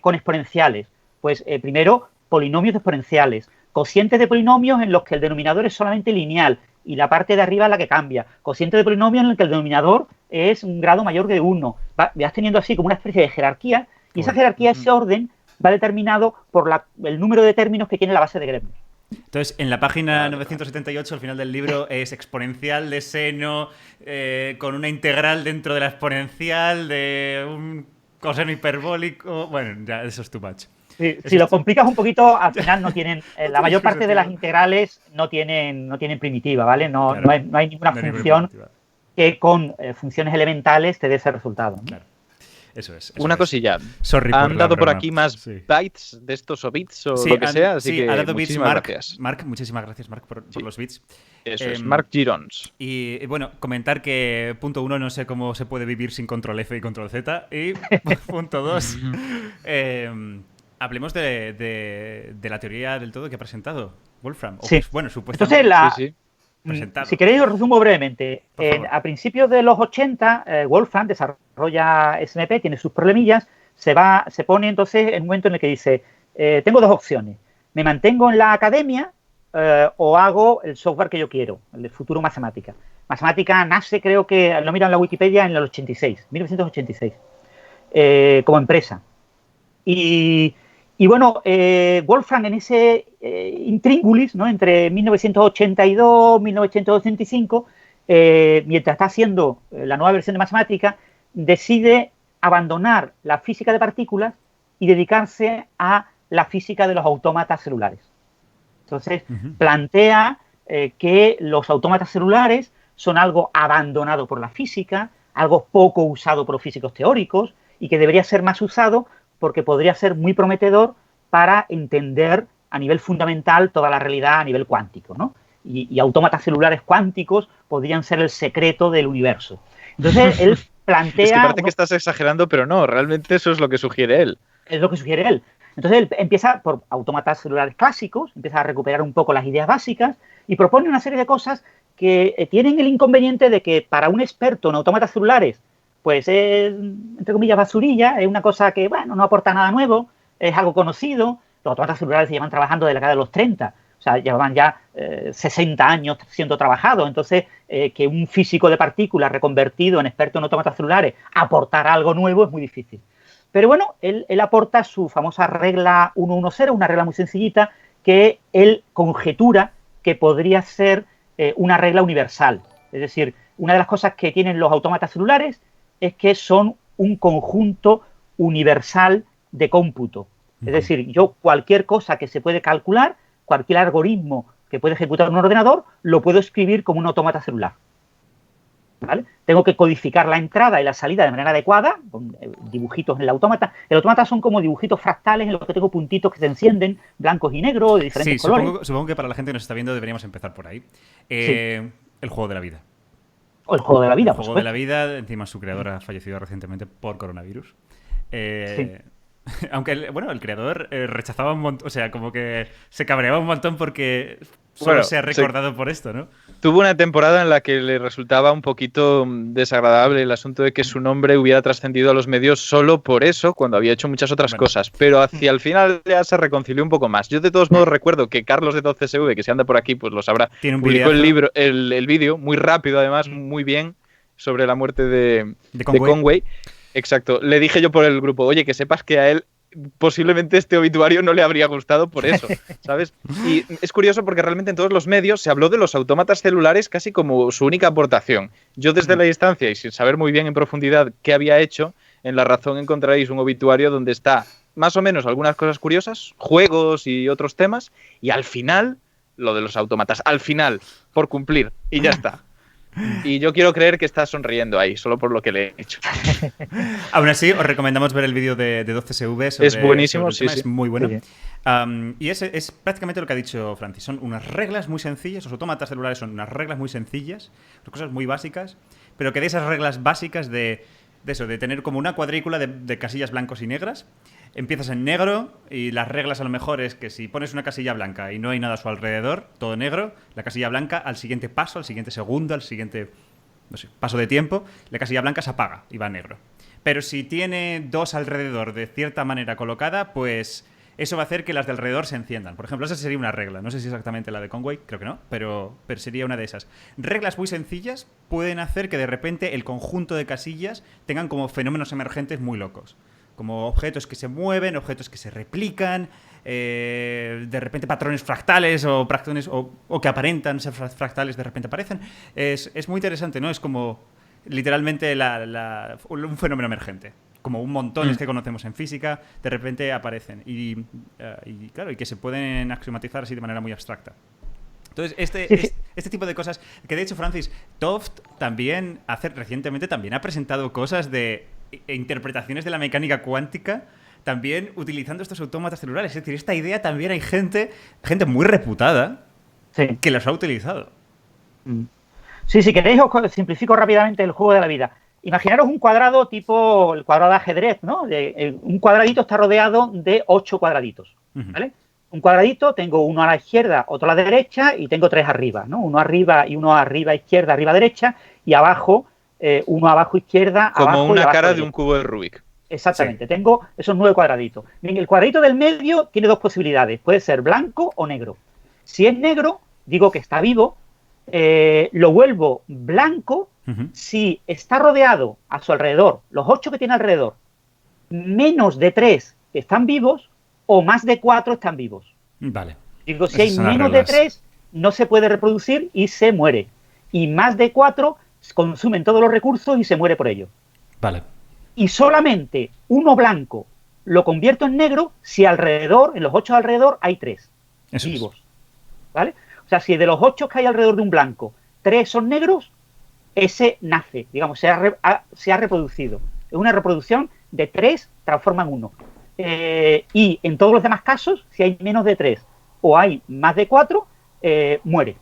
C: con exponenciales. Pues primero, polinomios exponenciales. Cocientes de polinomios en los que el denominador es solamente lineal y la parte de arriba es la que cambia. Cociente de polinomios en el que el denominador es un grado mayor de 1. Vas teniendo así como una especie de jerarquía y esa jerarquía, ese orden, va determinado por el número de términos que tiene la base de Grebner.
A: Entonces, en la página 978, al final del libro, es exponencial de seno con una integral dentro de la exponencial de un coseno hiperbólico. Bueno, ya, eso es too much.
C: Sí, si lo complicas un poquito, al final no tienen. La mayor parte de las integrales no tienen primitiva, ¿vale?
A: Claro,
C: no hay ninguna función que con funciones elementales te dé ese resultado, ¿no?
A: Claro. Eso es.
B: Una cosilla.
A: Sorry
B: han dado por
A: broma.
B: aquí más bytes de estos o bits o lo que sea, así que
A: ha dado
B: muchísimas
A: bits,
B: gracias.
A: Marc, muchísimas gracias, Marc, por los bits.
B: Eso es, Marc Girons.
A: Y bueno, comentar que punto 1, no sé cómo se puede vivir sin control F y control Z. Y punto 2, hablemos de la teoría del todo que ha presentado Wolfram.
C: Sí.
A: Bueno, supuestamente.
C: Entonces, si queréis, os resumo brevemente. A principios de los 80, Wolfram desarrolla SMP, tiene sus problemillas, se pone entonces en un momento en el que dice, tengo dos opciones, me mantengo en la academia o hago el software que yo quiero, el de futuro matemática. Matemática nace, creo que, lo miro en la Wikipedia, en el 1986, como empresa. Y bueno, Wolfram en ese intríngulis, ¿no? Entre 1982 y 1985, mientras está haciendo la nueva versión de matemática, decide abandonar la física de partículas y dedicarse a la física de los autómatas celulares. Entonces, plantea que los autómatas celulares son algo abandonado por la física, algo poco usado por los físicos teóricos y que debería ser más usado porque podría ser muy prometedor para entender a nivel fundamental toda la realidad a nivel cuántico, ¿no? Y autómatas celulares cuánticos podrían ser el secreto del universo. Entonces, él plantea...
B: Es que parece que estás exagerando, pero no, realmente eso es lo que sugiere él.
C: Es lo que sugiere él. Entonces, él empieza por autómatas celulares clásicos, empieza a recuperar un poco las ideas básicas y propone una serie de cosas que tienen el inconveniente de que para un experto en autómatas celulares pues es, entre comillas, basurilla, es una cosa que, bueno, no aporta nada nuevo, es algo conocido. Los autómatas celulares se llevan trabajando desde la década de los 30, o sea, llevaban ya 60 años siendo trabajados. Entonces, que un físico de partículas reconvertido en experto en autómatas celulares aportara algo nuevo es muy difícil. Pero bueno, él aporta su famosa regla 110, una regla muy sencillita, que él conjetura que podría ser una regla universal. Es decir, una de las cosas que tienen los autómatas celulares es que son un conjunto universal de cómputo. Es decir, yo cualquier cosa que se puede calcular, cualquier algoritmo que puede ejecutar un ordenador, lo puedo escribir como un autómata celular. ¿vale? Tengo que codificar la entrada y la salida de manera adecuada, con dibujitos en el autómata. El autómata son como dibujitos fractales en los que tengo puntitos que se encienden, blancos y negros, de diferentes colores.
A: Supongo que para la gente que nos está viendo deberíamos empezar por ahí.
C: Sí.
A: El juego de la vida.
C: O el juego de la vida,
A: El
C: por
A: juego de
C: supuesto.
A: la vida, encima su creador ha fallecido recientemente por coronavirus.
C: Sí.
A: Aunque, el creador rechazaba un montón, o sea, como que se cabreaba un montón porque solo
B: Bueno,
A: se ha recordado por esto, ¿no?
B: Tuvo una temporada en la que le resultaba un poquito desagradable el asunto de que su nombre hubiera trascendido a los medios solo por eso, cuando había hecho muchas otras cosas. Pero hacia el final ya se reconcilió un poco más. Yo de todos modos recuerdo que Carlos de 12SV, que si anda por aquí, pues lo sabrá,
A: Tiene un
B: publicó
A: videazo.
B: el vídeo, muy rápido además, muy bien, sobre la muerte de
A: Conway.
B: Conway. Exacto. Le dije yo por el grupo, oye, que sepas que a él posiblemente este obituario no le habría gustado por eso, ¿sabes? Y es curioso porque realmente en todos los medios se habló de los autómatas celulares casi como su única aportación. Yo desde la distancia y sin saber muy bien en profundidad qué había hecho, en La Razón encontraréis un obituario donde está más o menos algunas cosas curiosas, juegos y otros temas, y al final, lo de los autómatas, al final, por cumplir, y ya está. Y yo quiero creer que está sonriendo ahí, solo por lo que le he hecho.
A: Aún así, os recomendamos ver el vídeo de 12SV sobre,
B: es buenísimo,
A: sobre el tema,
B: sí.
A: Es muy bueno.
C: Sí.
A: Y es prácticamente lo que ha dicho Francis. Son unas reglas muy sencillas, los autómatas celulares son unas reglas muy sencillas, son cosas muy básicas, pero que de esas reglas básicas de tener como una cuadrícula de casillas blancos y negras. Empiezas en negro y las reglas a lo mejor es que si pones una casilla blanca y no hay nada a su alrededor, todo negro, la casilla blanca al siguiente paso, al siguiente segundo, al siguiente paso de tiempo, la casilla blanca se apaga y va a negro. Pero si tiene dos alrededor de cierta manera colocada, pues eso va a hacer que las de alrededor se enciendan. Por ejemplo, esa sería una regla. No sé si exactamente la de Conway, creo que no, pero sería una de esas. Reglas muy sencillas pueden hacer que de repente el conjunto de casillas tengan como fenómenos emergentes muy locos. Como objetos que se mueven, objetos que se replican, de repente patrones fractales o que aparentan ser fractales de repente aparecen. Es muy interesante, ¿no? Es como literalmente un fenómeno emergente. Como un montón que conocemos en física, de repente aparecen. Y claro, y que se pueden axiomatizar así de manera muy abstracta. Entonces, este tipo de cosas, que de hecho, Francis, Toft también recientemente también ha presentado cosas de interpretaciones de la mecánica cuántica, también utilizando estos autómatas celulares. Es decir, esta idea también hay gente muy reputada que los ha utilizado.
C: Sí, si queréis os simplifico rápidamente el juego de la vida. Imaginaros un cuadrado tipo el cuadrado de ajedrez, ¿no? Un cuadradito está rodeado de 8 cuadraditos, ¿vale? Un cuadradito, tengo uno a la izquierda, otro a la derecha y tengo 3 arriba, ¿no? Uno arriba y uno arriba izquierda, arriba derecha y abajo, uno abajo izquierda,
B: como
C: abajo
B: una
C: y abajo
B: cara
C: derecha.
B: de un cubo de Rubik.
C: Exactamente, tengo esos 9 cuadraditos. Bien, el cuadradito del medio tiene 2 posibilidades, puede ser blanco o negro. Si es negro, digo que está vivo, lo vuelvo blanco si está rodeado a su alrededor, los 8 que tiene alrededor, menos de 3 están vivos o más de 4 están vivos.
A: Vale.
C: Digo, si hay menos de 3, no se puede reproducir y se muere. Y más de 4 consumen todos los recursos y se muere por ello.
A: Vale.
C: Y solamente uno blanco lo convierto en negro si alrededor, en los 8 alrededor, hay 3 vivos. ¿Vale? O sea, si de los 8 que hay alrededor de un blanco, 3 son negros, ese nace, digamos, se ha reproducido. Es una reproducción de 3, transforma en 1. Y en todos los demás casos, si hay menos de 3 o hay más de 4, muere.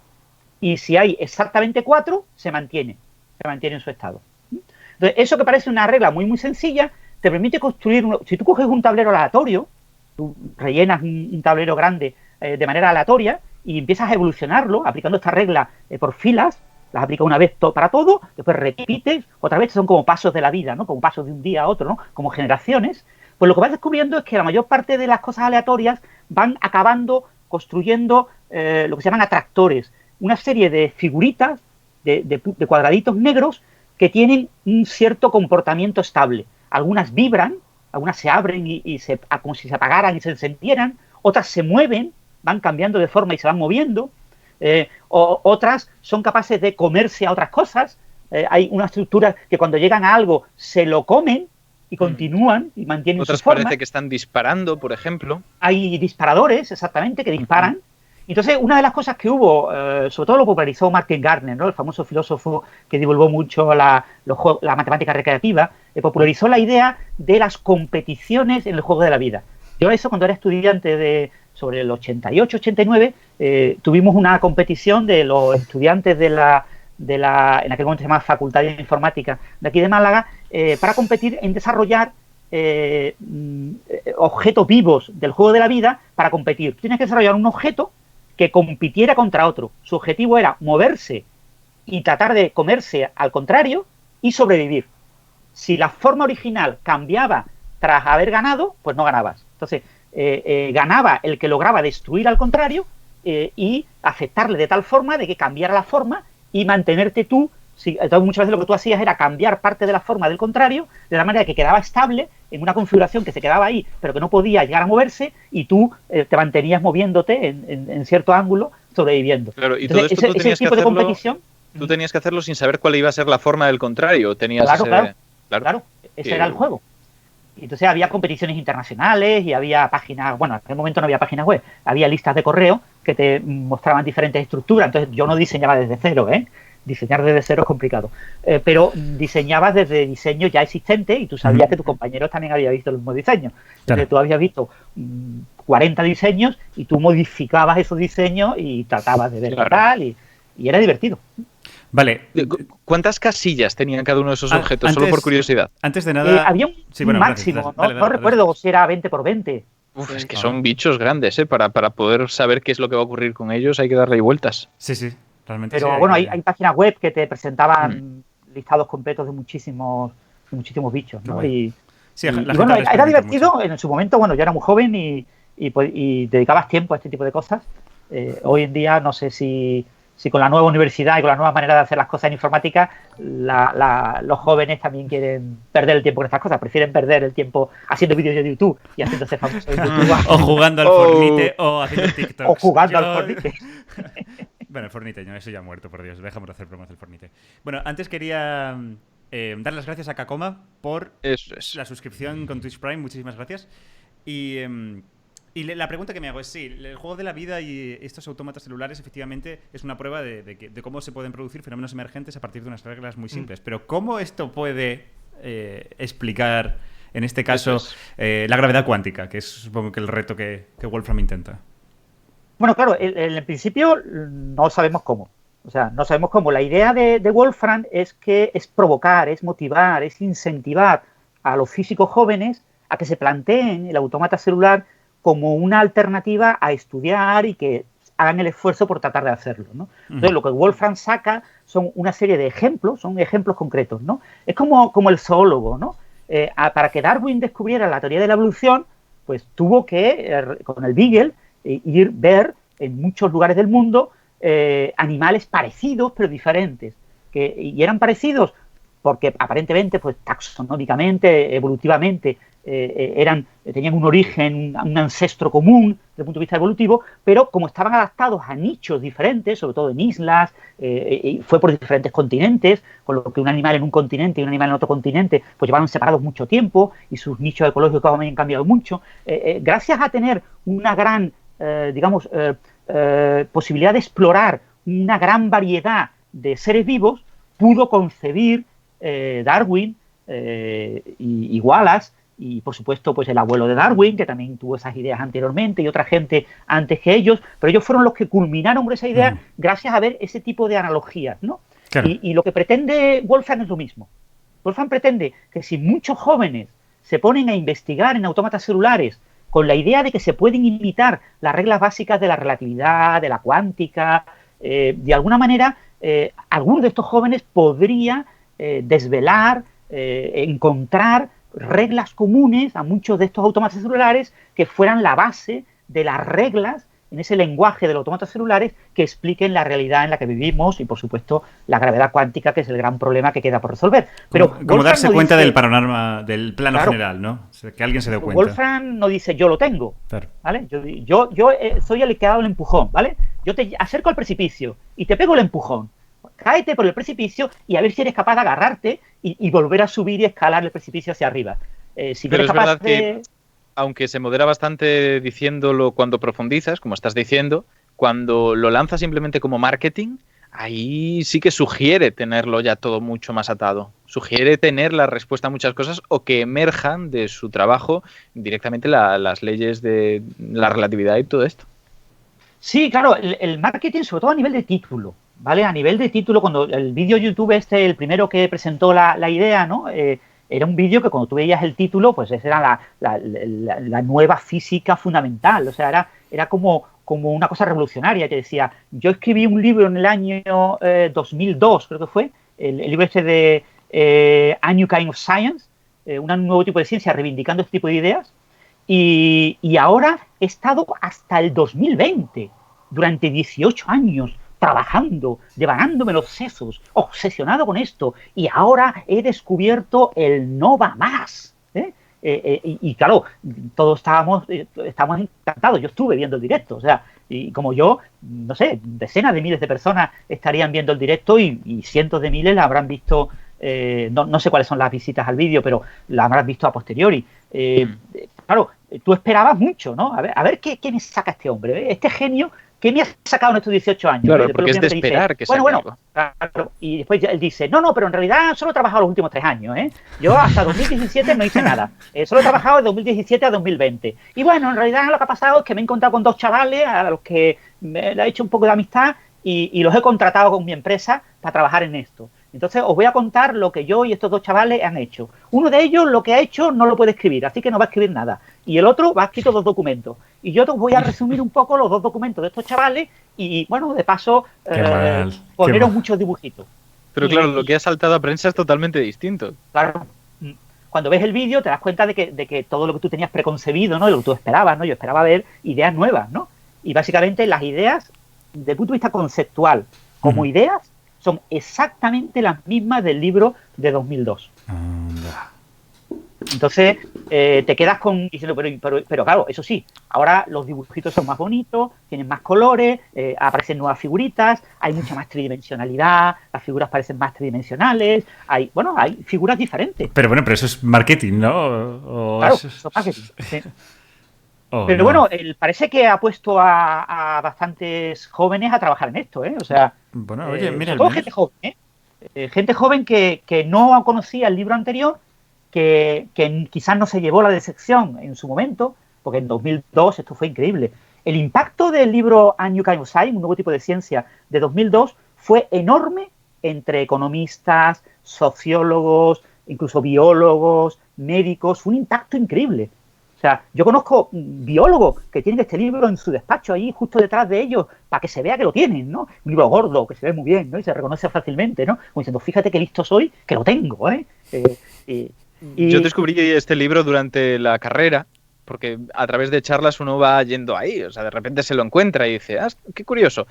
C: Y si hay exactamente 4, se mantiene en su estado. Entonces, eso que parece una regla muy, muy sencilla, te permite construir si tú coges un tablero aleatorio, tú rellenas un tablero grande de manera aleatoria y empiezas a evolucionarlo aplicando esta regla por filas, las aplicas una vez para todo, después repites, otra vez son como pasos de la vida, ¿no? Como pasos de un día a otro, ¿no? Como generaciones. Pues lo que vas descubriendo es que la mayor parte de las cosas aleatorias van acabando construyendo lo que se llaman atractores, una serie de figuritas, de cuadraditos negros que tienen un cierto comportamiento estable. Algunas vibran, algunas se abren como si se apagaran y se encendieran, otras se mueven, van cambiando de forma y se van moviendo, otras son capaces de comerse a otras cosas. Hay una estructura que cuando llegan a algo se lo comen y continúan y mantienen
B: otras
C: su forma.
B: Parece que están disparando, por ejemplo.
C: Hay disparadores, exactamente, que disparan. Entonces, una de las cosas que hubo, sobre todo lo popularizó Martin Gardner, ¿no? El famoso filósofo que divulgó mucho la matemática recreativa, popularizó la idea de las competiciones en el juego de la vida. Yo eso, cuando era estudiante sobre el 88-89, tuvimos una competición de los estudiantes en aquel momento se llamaba Facultad de Informática de aquí de Málaga, para competir en desarrollar objetos vivos del juego de la vida para competir. Tienes que desarrollar un objeto que compitiera contra otro. Su objetivo era moverse y tratar de comerse al contrario y sobrevivir. Si la forma original cambiaba tras haber ganado, pues no ganabas. Entonces, ganaba el que lograba destruir al contrario y afectarle de tal forma de que cambiara la forma y mantenerte tú. Entonces, muchas veces lo que tú hacías era cambiar parte de la forma del contrario, de la manera que quedaba estable en una configuración que se quedaba ahí, pero que no podía llegar a moverse, y tú te mantenías moviéndote en cierto ángulo, sobreviviendo.
B: Claro, y
C: entonces,
B: todo esto tú tenías
C: ese tipo
B: que
C: de
B: hacerlo,
C: competición.
B: Tú tenías que hacerlo sin saber cuál iba a ser la forma del contrario. Tenías
C: Claro, ese era el juego. Entonces había competiciones internacionales y había páginas, bueno, en aquel momento no había páginas web, había listas de correo que te mostraban diferentes estructuras. Entonces yo no diseñaba desde cero, diseñar desde cero es complicado, pero diseñabas desde diseños ya existentes y tú sabías que tus compañeros también habían visto los mismos diseños. Entonces tú habías visto 40 diseños y tú modificabas esos diseños y tratabas de ver qué tal, y era divertido.
A: Vale.
B: ¿Cuántas casillas tenían cada uno de esos objetos? Solo por curiosidad.
A: Antes de nada...
C: había un máximo, no recuerdo si era 20 por 20.
B: Es que son bichos grandes, para poder saber qué es lo que va a ocurrir con ellos hay que darle vueltas.
A: Sí, realmente.
C: Pero
A: sí,
C: bueno, hay páginas web que te presentaban listados completos de muchísimos bichos, ¿no? Y bueno, era divertido mucho. En su momento. Bueno, yo era muy joven y dedicabas tiempo a este tipo de cosas. Hoy en día no sé si con la nueva universidad y con la nueva manera de hacer las cosas en informática, los jóvenes también quieren perder el tiempo en estas cosas. Prefieren perder el tiempo haciendo vídeos de YouTube y haciéndose famosos en YouTube.
A: O jugando al Fortnite o haciendo TikTok.
C: O jugando al Fortnite.
A: Bueno, el Fortnite, no, eso ya ha muerto, por Dios. Dejamos de hacer bromas del Fortnite. Bueno, antes quería dar las gracias a Kakoma por la suscripción con Twitch Prime. Muchísimas gracias. Y la pregunta que me hago es, sí, el juego de la vida y estos autómatas celulares efectivamente es una prueba de cómo se pueden producir fenómenos emergentes a partir de unas reglas muy simples. Pero ¿cómo esto puede explicar, en este caso, la gravedad cuántica? Que es, supongo, que el reto que Wolfram intenta.
C: Bueno, claro, en el principio no sabemos cómo. O sea, no sabemos cómo. La idea de Wolfram es provocar, es motivar, es incentivar a los físicos jóvenes a que se planteen el autómata celular como una alternativa a estudiar y que hagan el esfuerzo por tratar de hacerlo, ¿no? Entonces, lo que Wolfram saca son una serie de ejemplos, son ejemplos concretos, ¿no? Es como el zoólogo, ¿no? Para que Darwin descubriera la teoría de la evolución, pues tuvo que, con el Beagle, ver en muchos lugares del mundo animales parecidos pero diferentes. Y eran parecidos porque aparentemente, pues taxonómicamente, evolutivamente, tenían un origen, un ancestro común desde el punto de vista evolutivo, pero como estaban adaptados a nichos diferentes, sobre todo en islas, y fue por diferentes continentes, con lo que un animal en un continente y un animal en otro continente pues llevaron separados mucho tiempo y sus nichos ecológicos habían cambiado mucho. Gracias a tener una gran, posibilidad de explorar una gran variedad de seres vivos, pudo concebir Darwin y Wallace, y por supuesto pues el abuelo de Darwin, que también tuvo esas ideas anteriormente, y otra gente antes que ellos, pero ellos fueron los que culminaron con esa idea gracias a ver ese tipo de analogías, ¿no? Claro. Y lo que pretende Wolfram es lo mismo. Wolfram pretende que si muchos jóvenes se ponen a investigar en autómatas celulares con la idea de que se pueden imitar las reglas básicas de la relatividad, de la cuántica, de alguna manera alguno de estos jóvenes podría desvelar, encontrar reglas comunes a muchos de estos autómatas celulares que fueran la base de las reglas en ese lenguaje de los autómatas celulares que expliquen la realidad en la que vivimos y, por supuesto, la gravedad cuántica, que es el gran problema que queda por resover. Pero
A: como darse cuenta del panorama, del plano general, ¿no? O sea, que alguien se dé cuenta.
C: Wolfram no dice, yo lo tengo, ¿vale? Yo soy el que ha dado el empujón, ¿vale? Yo te acerco al precipicio y te pego el empujón. Cáete por el precipicio y a ver si eres capaz de agarrarte y volver a subir y escalar el precipicio hacia arriba. Si
B: Pero
C: eres
B: es
C: capaz
B: verdad que, aunque se modera bastante diciéndolo cuando profundizas, como estás diciendo, Cuando lo lanza simplemente como marketing, ahí sí que sugiere tenerlo ya todo mucho más atado. Sugiere tener la respuesta a muchas cosas o que emerjan de su trabajo directamente las leyes de la relatividad y todo esto.
C: Sí, claro, el marketing, sobre todo a nivel de título, ¿vale? A nivel de título, cuando el vídeo YouTube el primero que presentó la idea, ¿no? Era un vídeo que cuando tú veías el título, pues esa era la nueva física fundamental. O sea, era como una cosa revolucionaria que decía, yo escribí un libro en el año 2002, creo que fue, el libro este de A New Kind of Science, un nuevo tipo de ciencia reivindicando este tipo de ideas. Y ahora he estado hasta el 2020, durante 18 años, trabajando, devanándome los sesos, obsesionado con esto, y ahora he descubierto el no va más. Y claro, todos estábamos encantados. Yo estuve viendo el directo, o sea, y como yo, no sé, decenas de miles de personas estarían viendo el directo y cientos de miles la habrán visto. No sé cuáles son las visitas al vídeo, pero la habrás visto a posteriori. Claro, tú esperabas mucho, ¿no? A ver qué me saca este hombre, este genio, ¿qué me ha sacado en estos 18 años?
B: Claro, porque es de esperar que saque algo.
C: Claro, y después él dice, no, pero en realidad solo he trabajado los últimos 3 años, ¿eh? Yo hasta 2017 no hice nada, solo he trabajado de 2017 a 2020. Y bueno, en realidad lo que ha pasado es que me he encontrado con 2 chavales a los que le he hecho un poco de amistad y los he contratado con mi empresa para trabajar en esto. Entonces os voy a contar lo que yo y estos 2 chavales han hecho. Uno de ellos lo que ha hecho no lo puede escribir, así que no va a escribir nada. Y el otro va a escribir 2 documentos. Y yo os voy a resumir un poco los 2 documentos de estos chavales y, bueno, de paso, poneros muchos dibujitos.
B: Pero claro, lo que ha saltado a prensa es totalmente distinto.
C: Claro. Cuando ves el vídeo te das cuenta de que todo lo que tú tenías preconcebido, ¿no? De lo que tú esperabas, ¿no? Yo esperaba ver ideas nuevas, ¿no? Y básicamente las ideas, desde el punto de vista conceptual, como ideas, son exactamente las mismas del libro de 2002. Entonces te quedas diciendo, pero claro, eso sí, ahora los dibujitos son más bonitos, tienen más colores, aparecen nuevas figuritas, hay mucha más tridimensionalidad, las figuras parecen más tridimensionales, hay figuras diferentes.
A: Pero eso es marketing, ¿no?
C: Claro, eso es marketing, sí. Pero bueno, parece que ha puesto a bastantes jóvenes a trabajar en esto, ¿eh? O sea,
A: bueno, oye, mira,
C: todo gente joven, gente joven que no conocía el libro anterior, que quizás no se llevó la decepción en su momento, porque en 2002 esto fue increíble. El impacto del libro A New Kind of Science, un nuevo tipo de ciencia, de 2002, fue enorme entre economistas, sociólogos, incluso biólogos, médicos. Fue un impacto increíble. O sea, yo conozco biólogos que tienen este libro en su despacho ahí justo detrás de ellos para que se vea que lo tienen, ¿no? Un libro gordo, que se ve muy bien, ¿no? Y se reconoce fácilmente, ¿no? Como diciendo, fíjate qué listo soy, que lo tengo, ¿eh?
B: Yo descubrí este libro durante la carrera, porque a través de charlas uno va yendo ahí, o sea, de repente se lo encuentra y dice, qué curioso.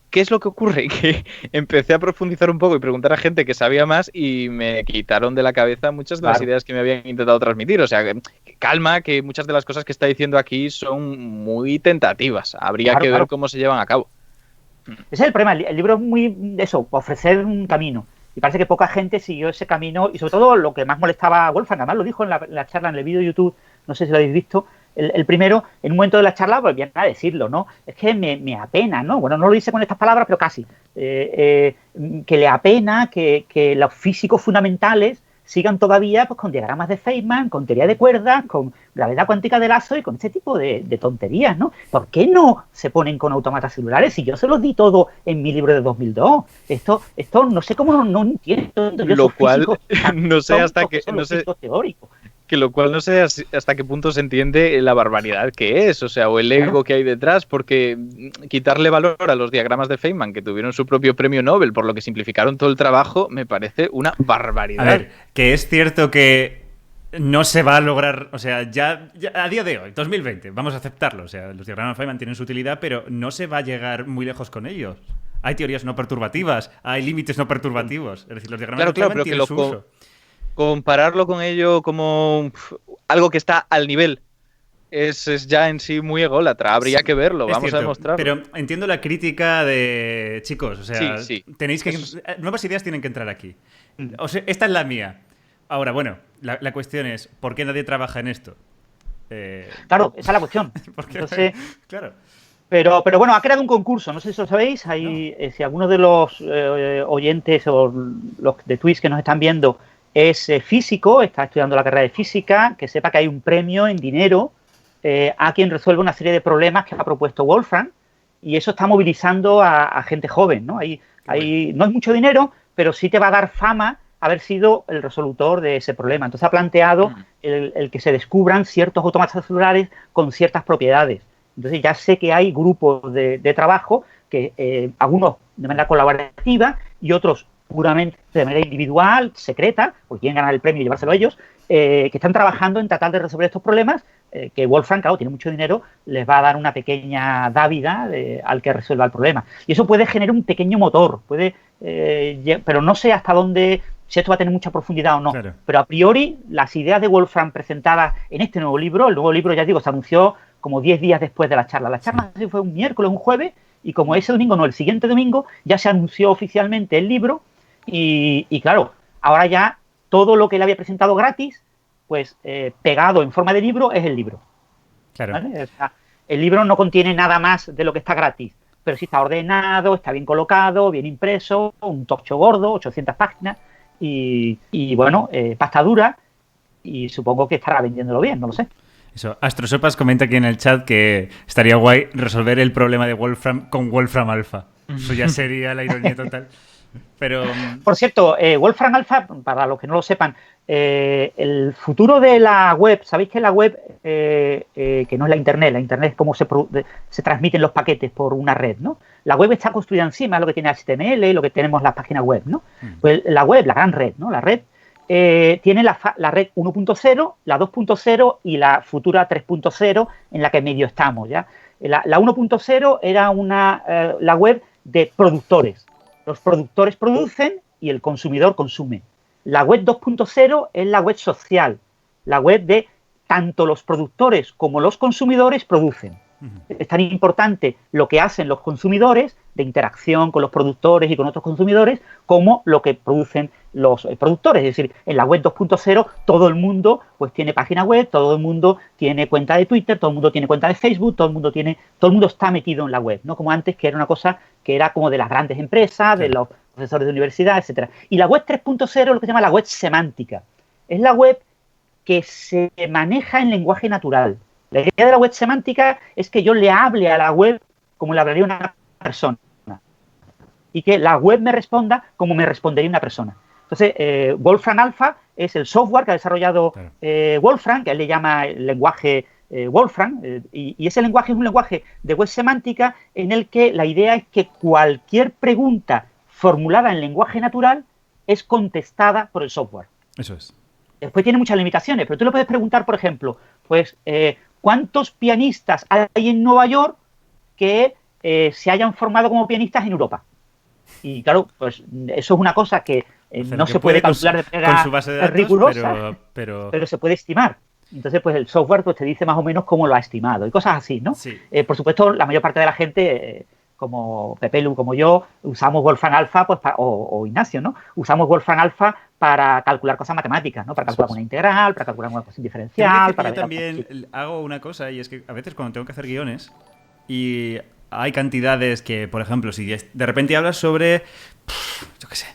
B: ¿Qué es lo que ocurre? Que empecé a profundizar un poco y preguntar a gente que sabía más y me quitaron de la cabeza muchas de las ideas que me habían intentado transmitir. O sea, que calma, que muchas de las cosas que está diciendo aquí son muy tentativas. Habría que ver cómo se llevan a cabo.
C: Ese es el problema. El libro es muy eso, ofrecer un camino. Y parece que poca gente siguió ese camino. Y sobre todo lo que más molestaba a Wolfgang, además lo dijo en la charla, en el vídeo de YouTube, no sé si lo habéis visto, el primero, en un momento de la charla, volvían a decirlo, ¿no? Es que me apena, ¿no? Bueno, no lo dice con estas palabras, pero casi. Que le apena que los físicos fundamentales sigan todavía pues, con diagramas de Feynman, con teoría de cuerdas, con gravedad cuántica de lazo y con este tipo de tonterías, ¿no? ¿Por qué no se ponen con autómatas celulares? Si yo se los di todo en mi libro de 2002. Esto no sé cómo no entiendo.
B: Lo cual, no sé hasta que...
C: No sé, teóricos.
B: Que lo cual no sé hasta qué punto se entiende la barbaridad que es, o sea, o el ego que hay detrás, porque quitarle valor a los diagramas de Feynman, que tuvieron su propio premio Nobel, por lo que simplificaron todo el trabajo, me parece una barbaridad.
A: A ver, que es cierto que no se va a lograr, o sea, ya a día de hoy, 2020, vamos a aceptarlo, o sea, los diagramas de Feynman tienen su utilidad, pero no se va a llegar muy lejos con ellos. Hay teorías no perturbativas, hay límites no perturbativos, es decir, los diagramas de Feynman tienen su uso.
B: Compararlo con ello como algo que está al nivel es ya en sí muy ególatra. Habría que verlo, vamos a demostrarlo.
A: Pero entiendo la crítica de chicos, o sea,
B: sí.
A: Tenéis que nuevas ideas tienen que entrar aquí. O sea, esta es la mía. Ahora, bueno, la cuestión es ¿por qué nadie trabaja en esto?
C: Claro, esa es la cuestión.
A: Porque,
C: entonces,
A: claro.
C: Pero bueno, ha creado un concurso, no sé si lo sabéis, hay, si alguno de los oyentes o los de Twitch que nos están viendo es físico, está estudiando la carrera de física, que sepa que hay un premio en dinero a quien resuelve una serie de problemas que ha propuesto Wolfram, y eso está movilizando a gente joven, ¿no? No es mucho dinero, pero sí te va a dar fama haber sido el resolutor de ese problema. Entonces ha planteado el que se descubran ciertos autómatas celulares con ciertas propiedades. Entonces ya sé que hay grupos de trabajo, que algunos de manera colaborativa y otros puramente de manera individual, secreta, porque quieren ganar el premio y llevárselo a ellos, que están trabajando en tratar de resolver estos problemas, que Wolfram, claro, tiene mucho dinero, les va a dar una pequeña dávida al que resuelva el problema. Y eso puede generar un pequeño motor, pero no sé hasta dónde, si esto va a tener mucha profundidad o no.
A: Claro.
C: Pero a priori, las ideas de Wolfram presentadas en este nuevo libro, el nuevo libro, ya digo, se anunció como 10 días después de la charla. La charla sí fue un miércoles, un jueves, y como ese domingo, no, el siguiente domingo, ya se anunció oficialmente el libro, y claro, ahora ya todo lo que le había presentado gratis, pues pegado en forma de libro, es el libro.
A: Claro.
C: ¿Vale? O sea, el libro no contiene nada más de lo que está gratis, pero sí está ordenado, está bien colocado, bien impreso, un tocho gordo, 800 páginas, y bueno, pasta dura, y supongo que estará vendiéndolo bien, no lo sé.
A: Eso, Astrosopas comenta aquí en el chat que estaría guay resolver el problema de Wolfram con Wolfram Alpha. Eso ya sería la ironía total. Pero
C: por cierto, Wolfram Alpha, para los que no lo sepan, el futuro de la web, sabéis que la web, que no es la internet es como se transmiten los paquetes por una red, ¿no? La web está construida encima, lo que tiene HTML, lo que tenemos las páginas web, ¿no? Pues la web, la gran red, ¿no? La red tiene la red 1.0, la 2.0 y la futura 3.0 en la que medio estamos, ¿ya? La 1.0 era la web de productores. Los productores producen y el consumidor consume. La web 2.0 es la web social, la web de tanto los productores como los consumidores producen. Es tan importante lo que hacen los consumidores de interacción con los productores y con otros consumidores como lo que producen los productores. Es decir, en la web 2.0 todo el mundo pues tiene página web, todo el mundo tiene cuenta de Twitter, todo el mundo tiene cuenta de Facebook, todo el mundo está metido en la web, no como antes, que era una cosa que era como de las grandes empresas, de los profesores de universidad, etcétera. Y la web 3.0 es lo que se llama la web semántica. Es la web que se maneja en lenguaje natural. La idea de la web semántica es que yo le hable a la web como le hablaría a una persona y que la web me responda como me respondería una persona. Entonces, Wolfram Alpha es el software que ha desarrollado Wolfram, que él le llama el lenguaje Wolfram, y ese lenguaje es un lenguaje de web semántica en el que la idea es que cualquier pregunta formulada en lenguaje natural es contestada por el software.
A: Eso es.
C: Después tiene muchas limitaciones, pero tú le puedes preguntar, por ejemplo, pues, ¿cuántos pianistas hay en Nueva York que se hayan formado como pianistas en Europa? Y claro, pues eso es una cosa que no se puede calcular de manera
A: con su base de datos,
C: rigurosa,
A: pero
C: se puede estimar. Entonces, pues el software pues, te dice más o menos cómo lo ha estimado y cosas así, ¿no?
A: Sí.
C: Por supuesto, la mayor parte de la gente, como Pepelu, como yo, usamos Wolfram Alpha, pues, o Ignacio, ¿no? Usamos Wolfram Alpha para calcular cosas matemáticas, ¿no? Para calcular una integral, para calcular una ecuación diferencial.
A: Yo también hago una cosa, y es que a veces cuando tengo que hacer guiones y hay cantidades que, por ejemplo, si de repente hablas sobre, yo qué sé,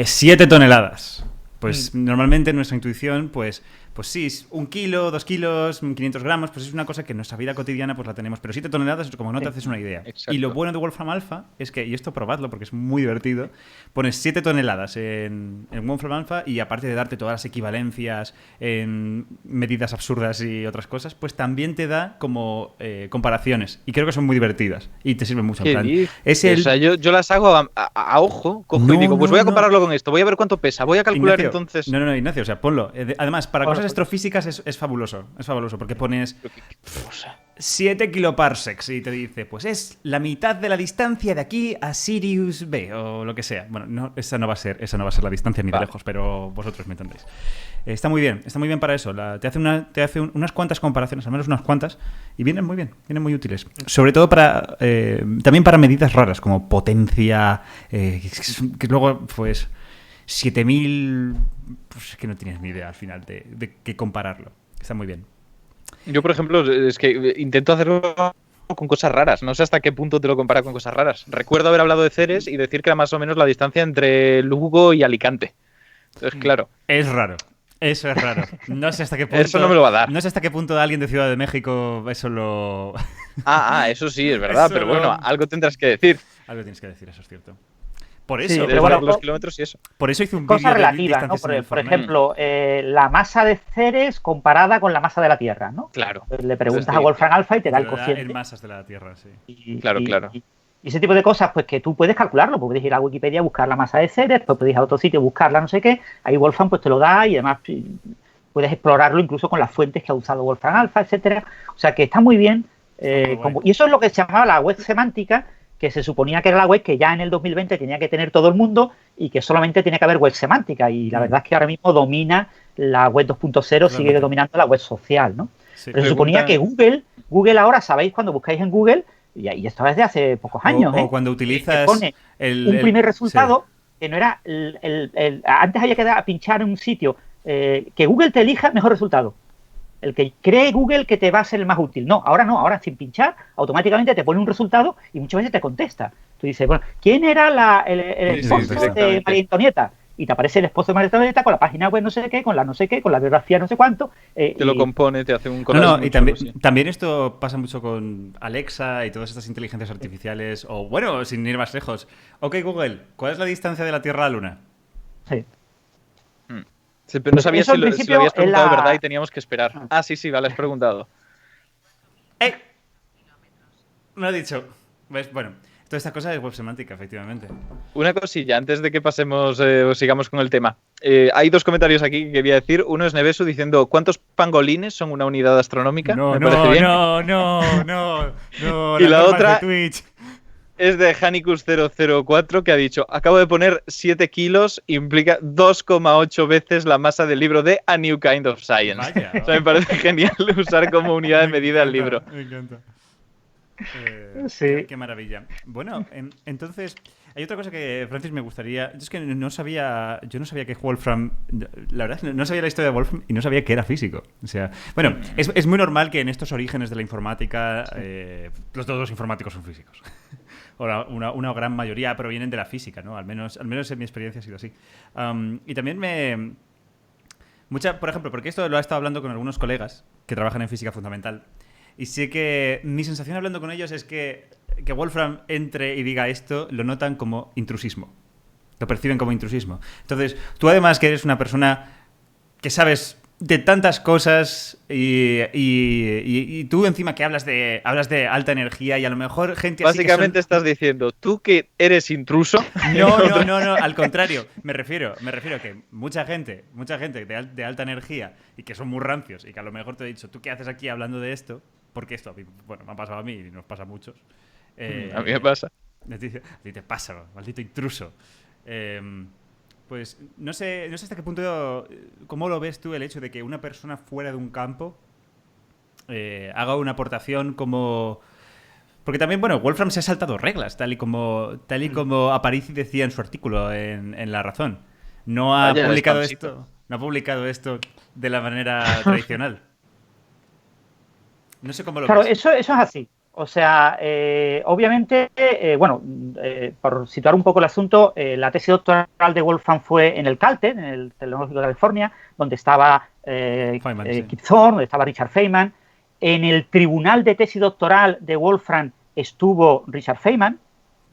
A: 7 toneladas, pues normalmente nuestra intuición, pues sí, 1 kilo, 2 kilos, 500 gramos, pues es una cosa que en nuestra vida cotidiana pues la tenemos, pero 7 toneladas es como no te haces una idea.
B: Exacto.
A: Y lo bueno de Wolfram Alpha es que, y esto probadlo porque es muy divertido, pones 7 toneladas en Wolfram Alpha y aparte de darte todas las equivalencias en medidas absurdas y otras cosas, pues también te da como comparaciones y creo que son muy divertidas y te sirven mucho. En plan,
B: o sea, yo las hago a ojo, cojo y digo, pues voy a compararlo con esto, voy a ver cuánto pesa, voy a calcular
A: Ignacio,
B: entonces...
A: No, Ignacio, o sea, ponlo. Además, para cosas astrofísicas es fabuloso, porque pones 7 kiloparsecs y te dice, pues es la mitad de la distancia de aquí a Sirius B o lo que sea. Bueno, no, esa no va a ser la distancia ni de lejos, pero vosotros me entendéis. Está muy bien para eso. Te hace unas cuantas comparaciones, al menos unas cuantas, y vienen muy bien, vienen muy útiles. Sobre todo también para medidas raras, como potencia, que luego, pues, 7000, pues que no tienes ni idea al final de qué compararlo. Está muy bien.
B: Yo, por ejemplo, es que intento hacerlo con cosas raras. No sé hasta qué punto te lo compara con cosas raras. Recuerdo haber hablado de Ceres y decir que era más o menos la distancia entre Lugo y Alicante. Entonces, claro.
A: Es raro. Eso es raro. No sé hasta qué punto.
B: Eso no me lo va a dar.
A: No sé hasta qué punto alguien de Ciudad de México eso lo.
B: Eso sí, es verdad.
A: Eso
B: Pero
A: no.
B: bueno, algo tendrás que decir.
A: Algo tienes que decir, eso es cierto. Por
C: Sí,
A: eso.
C: pero bueno,
B: los kilómetros y eso.
A: Por eso hice un vídeo
C: Cosas
A: de
C: relativas, ¿no?
A: distancias en el
C: Por
A: Fortnite.
C: ejemplo, la masa de Ceres comparada con la masa de la Tierra, ¿no?
B: Claro.
C: Le preguntas
B: Sí.
C: a Wolfram Alpha y te da el
A: Te lo da
C: cociente.
A: en masas de la Tierra, sí.
B: Claro.
C: Y ese tipo de cosas, pues que tú puedes calcularlo, pues puedes ir a Wikipedia a buscar la masa de Ceres, pues puedes ir a otro sitio a buscarla, no sé qué, ahí Wolfram pues te lo da y además puedes explorarlo incluso con las fuentes que ha usado Wolfram Alpha, etcétera. O sea que está muy bien.
A: Está muy guay.
C: Y eso es lo que se llamaba la web semántica, que se suponía que era la web que ya en el 2020 tenía que tener todo el mundo y que solamente tiene que haber web semántica. Y la verdad es que ahora mismo domina la web 2.0, sigue dominando la web social, ¿no?
A: Sí.
C: Pero se suponía que Google ahora, sabéis, cuando buscáis en Google, y esto es de hace pocos años,
A: o cuando utilizas
C: te pone un primer resultado que no era antes había que pinchar en un sitio que Google te elija el mejor resultado. El que cree Google que te va a ser el más útil. No, ahora sin pinchar, automáticamente te pone un resultado y muchas veces te contesta. Tú dices, bueno, ¿quién era el esposo de María Antonieta? Y te aparece el esposo de María Antonieta con la página web no sé qué, con la no sé qué, con la biografía no sé cuánto.
B: Te lo compone, te hace un
A: collage. Y también esto pasa mucho con Alexa y todas estas inteligencias artificiales. O bueno, sin ir más lejos. Ok, Google, ¿cuál es la distancia de la Tierra a la Luna?
C: Sí.
B: Sí, pero no sabía si lo habías preguntado de verdad y teníamos que esperar. Sí, vale, has preguntado.
A: Me lo he dicho. ¿Ves? Bueno, toda esta cosa es web semántica, efectivamente.
B: Una cosilla, antes de que pasemos o sigamos con el tema. Hay dos comentarios aquí que quería decir. Uno es Nevesu diciendo, ¿cuántos pangolines son una unidad astronómica?
A: No.
B: Y la otra es de Hanicus004 que ha dicho, acabo de poner 7 kilos, implica 2,8 veces la masa del libro de A New Kind of Science.
A: Vaya,
B: o sea, me parece genial usar como unidad de medida el libro.
A: Me encanta.
C: Sí.
A: Qué maravilla. Bueno, entonces, hay otra cosa que, Francis, me gustaría... Yo es que no sabía que Wolfram... La verdad, no sabía la historia de Wolfram y no sabía que era físico. O sea, bueno, es muy normal que en estos orígenes de la informática todos los informáticos son físicos. O una gran mayoría provienen de la física, ¿no? Al menos en mi experiencia ha sido así. Y también por ejemplo, porque esto lo he estado hablando con algunos colegas que trabajan en física fundamental. Y sé que mi sensación hablando con ellos es que Wolfram entre y diga esto, lo notan como intrusismo. Lo perciben como intrusismo. Entonces, tú además que eres una persona que sabes de tantas cosas y tú encima que hablas de alta energía y a lo mejor gente así
B: básicamente estás diciendo, ¿tú que eres intruso?
A: No, al contrario. Me refiero a que mucha gente de alta energía y que son muy rancios y que a lo mejor te he dicho, ¿tú qué haces aquí hablando de esto? Porque esto, me ha pasado a mí y nos pasa a muchos.
B: A mí me pasa.
A: A ti te pasa, maldito intruso. Pues no sé hasta qué punto, ¿cómo lo ves tú el hecho de que una persona fuera de un campo haga una aportación como... Porque también, bueno, Wolfram se ha saltado reglas, tal y como Aparici decía en su artículo en La Razón. No ha publicado esto de la manera tradicional. No sé cómo lo ves.
C: Claro, eso es así. O sea, obviamente, por situar un poco el asunto, la tesis doctoral de Wolfram fue en el Caltech, en el Tecnológico de California, donde estaba Kip Thorne, donde estaba Richard Feynman. En el tribunal de tesis doctoral de Wolfram estuvo Richard Feynman,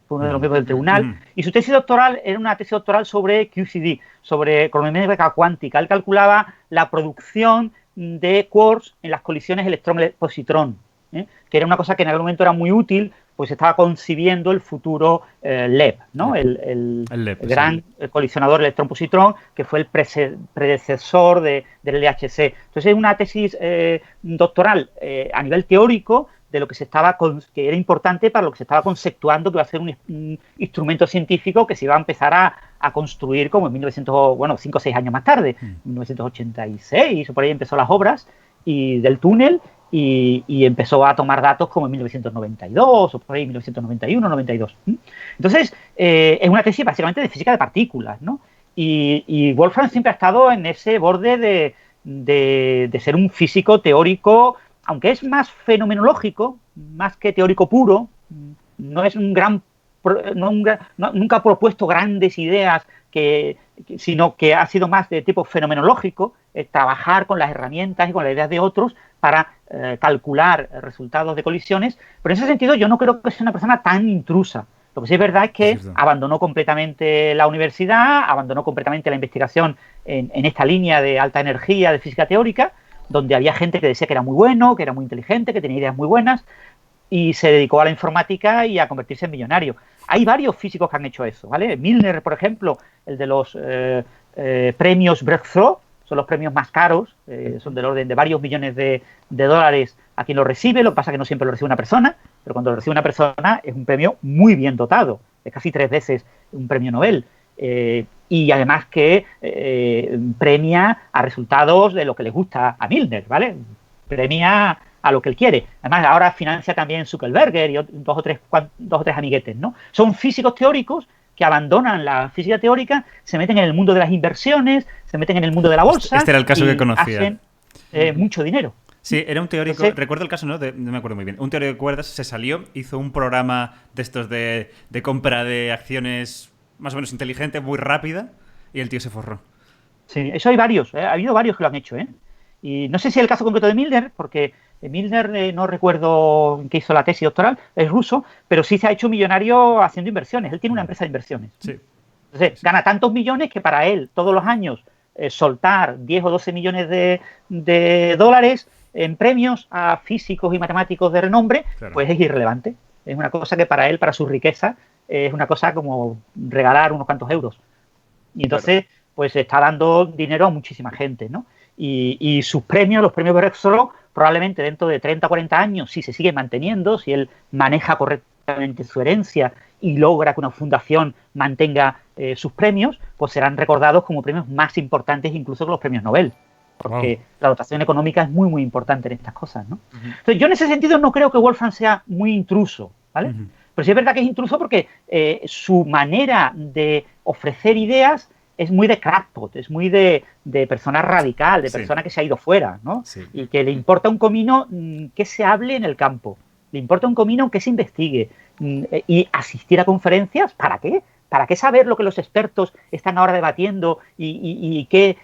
C: fue uno de los miembros del tribunal, y su tesis doctoral era una tesis doctoral sobre QCD, sobre cronometría cuántica. Él calculaba la producción de quarks en las colisiones electrón-positrón, que era una cosa que en aquel momento era muy útil, pues estaba concibiendo el futuro LEP, ¿no? El gran colisionador electrón-positrón, que fue el predecesor del LHC. Entonces es una tesis doctoral a nivel teórico de lo que que era importante para lo que se estaba conceptuando que iba a ser un instrumento científico que se iba a empezar a construir como en 5 o 6 años más tarde, en 1986, o por ahí empezó las obras del túnel y empezó a tomar datos como en 1992 o por ahí 1991, 92. Entonces, es una tesis básicamente de física de partículas, ¿no? Y Wolfram siempre ha estado en ese borde de ser un físico teórico, aunque es más fenomenológico, más que teórico puro, no es un gran, nunca ha propuesto grandes ideas, sino que ha sido más de tipo fenomenológico, trabajar con las herramientas y con las ideas de otros para calcular resultados de colisiones, pero en ese sentido yo no creo que sea una persona tan intrusa. Lo que sí es verdad es que abandonó completamente la universidad, abandonó completamente la investigación en esta línea de alta energía, de física teórica, donde había gente que decía que era muy bueno, que era muy inteligente, que tenía ideas muy buenas, y se dedicó a la informática y a convertirse en millonario. Hay varios físicos que han hecho eso, ¿vale? Milner, por ejemplo, el de los premios Breakthrough, son los premios más caros, son del orden de varios millones de dólares a quien lo recibe. Lo que pasa es que no siempre lo recibe una persona, pero cuando lo recibe una persona es un premio muy bien dotado, es casi 3 veces un premio Nobel. Y además que premia a resultados de lo que les gusta a Milner, ¿vale? Premia a lo que él quiere. Además, ahora financia también Zuckerberg y dos o tres amiguetes, ¿no? Son físicos teóricos que abandonan la física teórica, se meten en el mundo de las inversiones, se meten en el mundo de la bolsa.
A: Este era el caso que conocía.
C: Hacen mucho dinero.
A: Sí, era un teórico, entonces, recuerdo el caso, no me acuerdo muy bien. Un teórico de cuerdas se salió, hizo un programa de estos de compra de acciones más o menos inteligente, muy rápida, y el tío se forró.
C: Sí, eso hay varios, ha habido varios que lo han hecho, ¿eh? Y no sé si es el caso concreto de Milner, porque Milner, no recuerdo en qué hizo la tesis doctoral, es ruso, pero sí se ha hecho millonario haciendo inversiones. Él tiene una empresa de inversiones.
A: Sí.
C: Entonces, gana tantos millones que para él, todos los años, soltar 10 o 12 millones de dólares en premios a físicos y matemáticos de renombre, claro, pues es irrelevante. Es una cosa que para él, para su riqueza, es una cosa como regalar unos cuantos euros. Y entonces, claro, pues está dando dinero a muchísima gente, ¿no? Y sus premios, los premios Breakthrough, probablemente dentro de 30 o 40 años, si se sigue manteniendo, si él maneja correctamente su herencia y logra que una fundación mantenga sus premios, pues serán recordados como premios más importantes incluso que los premios Nobel. Porque la dotación económica es muy, muy importante en estas cosas, ¿no? Entonces, yo en ese sentido no creo que Wolfram sea muy intruso, ¿vale? Pero sí es verdad que es intruso porque su manera de ofrecer ideas es muy de crackpot, es muy de persona radical, de persona que se ha ido fuera, ¿no? Sí. Y que le importa un comino que se hable en el campo, le importa un comino que se investigue. Y asistir a conferencias, ¿para qué? ¿Para qué saber lo que los expertos están ahora debatiendo y qué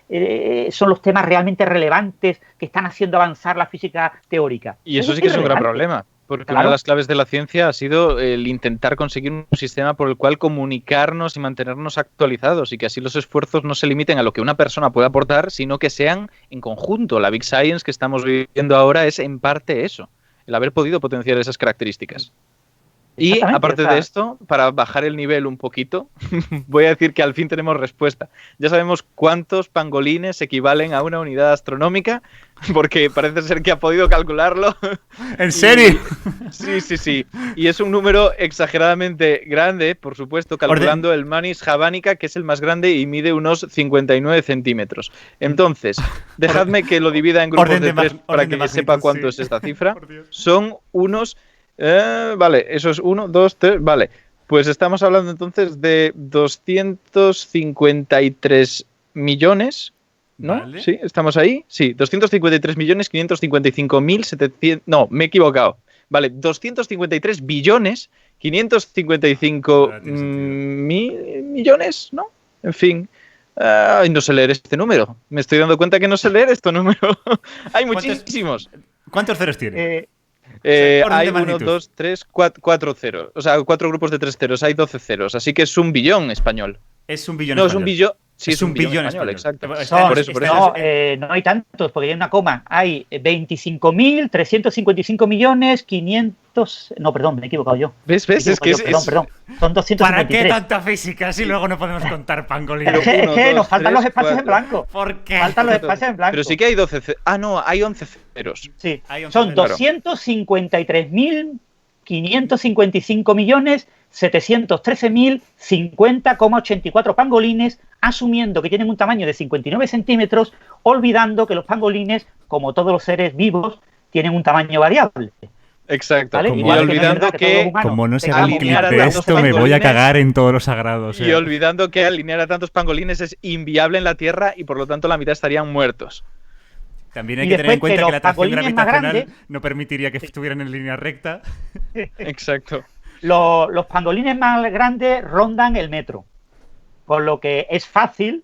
C: son los temas realmente relevantes que están haciendo avanzar la física teórica?
B: Y eso sí que es un gran problema. Porque claro, una de las claves de la ciencia ha sido el intentar conseguir un sistema por el cual comunicarnos y mantenernos actualizados y que así los esfuerzos no se limiten a lo que una persona puede aportar, sino que sean en conjunto. La Big Science que estamos viviendo ahora es en parte eso, el haber podido potenciar esas características. Y aparte de esto, para bajar el nivel un poquito, voy a decir que al fin tenemos respuesta. Ya sabemos cuántos pangolines equivalen a una unidad astronómica, porque parece ser que ha podido calcularlo.
A: ¿En serio?
B: Sí. Y es un número exageradamente grande, por supuesto, calculando el Manis Javanica, que es el más grande y mide unos 59 centímetros. Entonces, dejadme que lo divida en grupos de 3 para que sepa cuánto es esta cifra. Son unos... vale, eso es 1, 2, 3, vale. Pues estamos hablando entonces de 253 millones, ¿no? Vale. ¿Sí? ¿Estamos ahí? Sí, 253.555.700... No, me he equivocado. Vale, 253 billones 555 millones, ¿no? En fin. No sé leer este número. Me estoy dando cuenta que no sé leer este número. Hay muchísimos.
A: ¿Cuántos ceros tiene?
B: Hay 1, 2, 3, 4 ceros. O sea, 4 grupos de 3 ceros. Hay 12 ceros. Así que es un billón español.
A: Es un billón
B: español.
A: Es un
B: billón. Sí,
A: es un billón español,
B: exacto.
C: No, no hay tantos, porque hay una coma. Hay 25.355 millones, 500... No, perdón, me he equivocado yo.
B: ¿Ves? Es que
C: perdón. Son 253.
A: ¿Para qué tanta física si luego no podemos contar pangolines?
C: Es que nos faltan los espacios en blanco.
A: ¿Por qué?
C: Faltan los espacios en blanco.
B: Pero sí que hay 12 ceros. Ah, no, hay 11 ceros.
C: Sí, son 253.555 millones 713.050,84 pangolines, asumiendo que tienen un tamaño de 59 centímetros, olvidando que los pangolines, como todos los seres vivos, tienen un tamaño variable.
B: Exacto.
A: ¿Vale?
B: Y olvidando que
A: como no se haga un clip de esto, me voy a cagar en todos los sagrados.
B: Y olvidando que alinear a tantos pangolines es inviable en la Tierra y por lo tanto la mitad estarían muertos.
A: También hay
C: Y
A: que tener en
C: después que
A: cuenta que
C: los
A: la atracción
C: pangolines más
A: gravitacional
C: grandes,
A: no permitiría que estuvieran en línea recta.
B: Exacto.
C: los pangolines más grandes rondan el metro, con lo que es fácil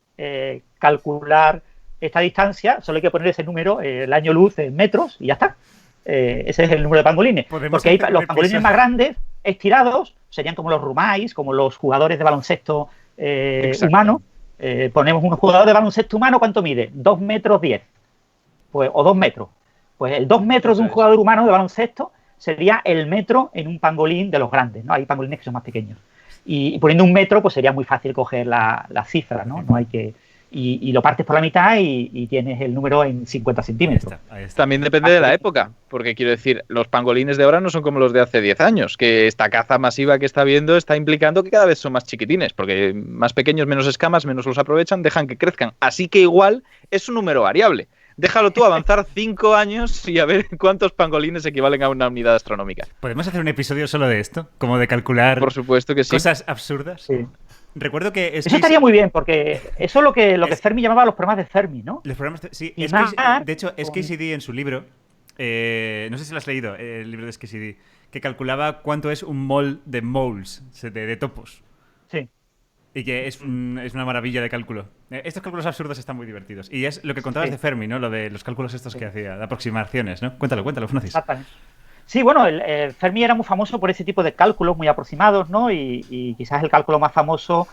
C: calcular esta distancia, solo hay que poner ese número, el año luz en metros y ya está. Ese es el número de pangolines.
A: Podemos
C: Porque
A: hacer un
C: los pangolines
A: episodio.
C: más grandes, estirados, serían como los rumais, como los jugadores de baloncesto
B: Exacto.
C: humanos. Ponemos un jugador de baloncesto humano, ¿cuánto mide? 2 metros 10. Pues, o 2 metros. Pues el 2 metros de
B: Eso
C: un
B: es.
C: jugador humano de baloncesto sería el metro en un pangolín de los grandes, ¿no? Hay pangolines que son más pequeños. Y poniendo un metro, pues sería muy fácil coger la cifra, ¿no? No hay que... Y lo partes por la mitad y tienes el número en 50
A: Ahí
C: centímetros.
A: está, ahí está.
B: También depende de la época, porque quiero decir, los pangolines de ahora no son como los de hace 10 años, que esta caza masiva que está habiendo está implicando que cada vez son más chiquitines, porque más pequeños, menos escamas, menos los aprovechan, dejan que crezcan. Así que igual es un número variable. Déjalo tú avanzar 5 años y a ver cuántos pangolines equivalen a una unidad astronómica.
A: ¿Podemos hacer un episodio solo de esto? Como de calcular
B: Por supuesto que sí.
A: cosas absurdas.
C: Sí.
A: Recuerdo que
C: Eso estaría muy bien, porque eso es lo que
A: Es-
C: Fermi llamaba los problemas de Fermi, ¿no?
A: Los programas sí,
C: Y
A: de hecho,
C: con-
A: SKCD en su libro, no sé si lo has leído, el libro de SKCD, que calculaba cuánto es un mol de moles, de topos.
C: Sí.
A: Y que es una maravilla de cálculo. Estos cálculos absurdos están muy divertidos. Y es lo que contabas
C: Sí.
A: de Fermi, ¿no? Lo de los cálculos estos que hacía, de aproximaciones, ¿no? Cuéntalo, Francis.
C: Exactamente. Sí, bueno, el Fermi era muy famoso por ese tipo de cálculos muy aproximados, ¿no? Y quizás el cálculo más famoso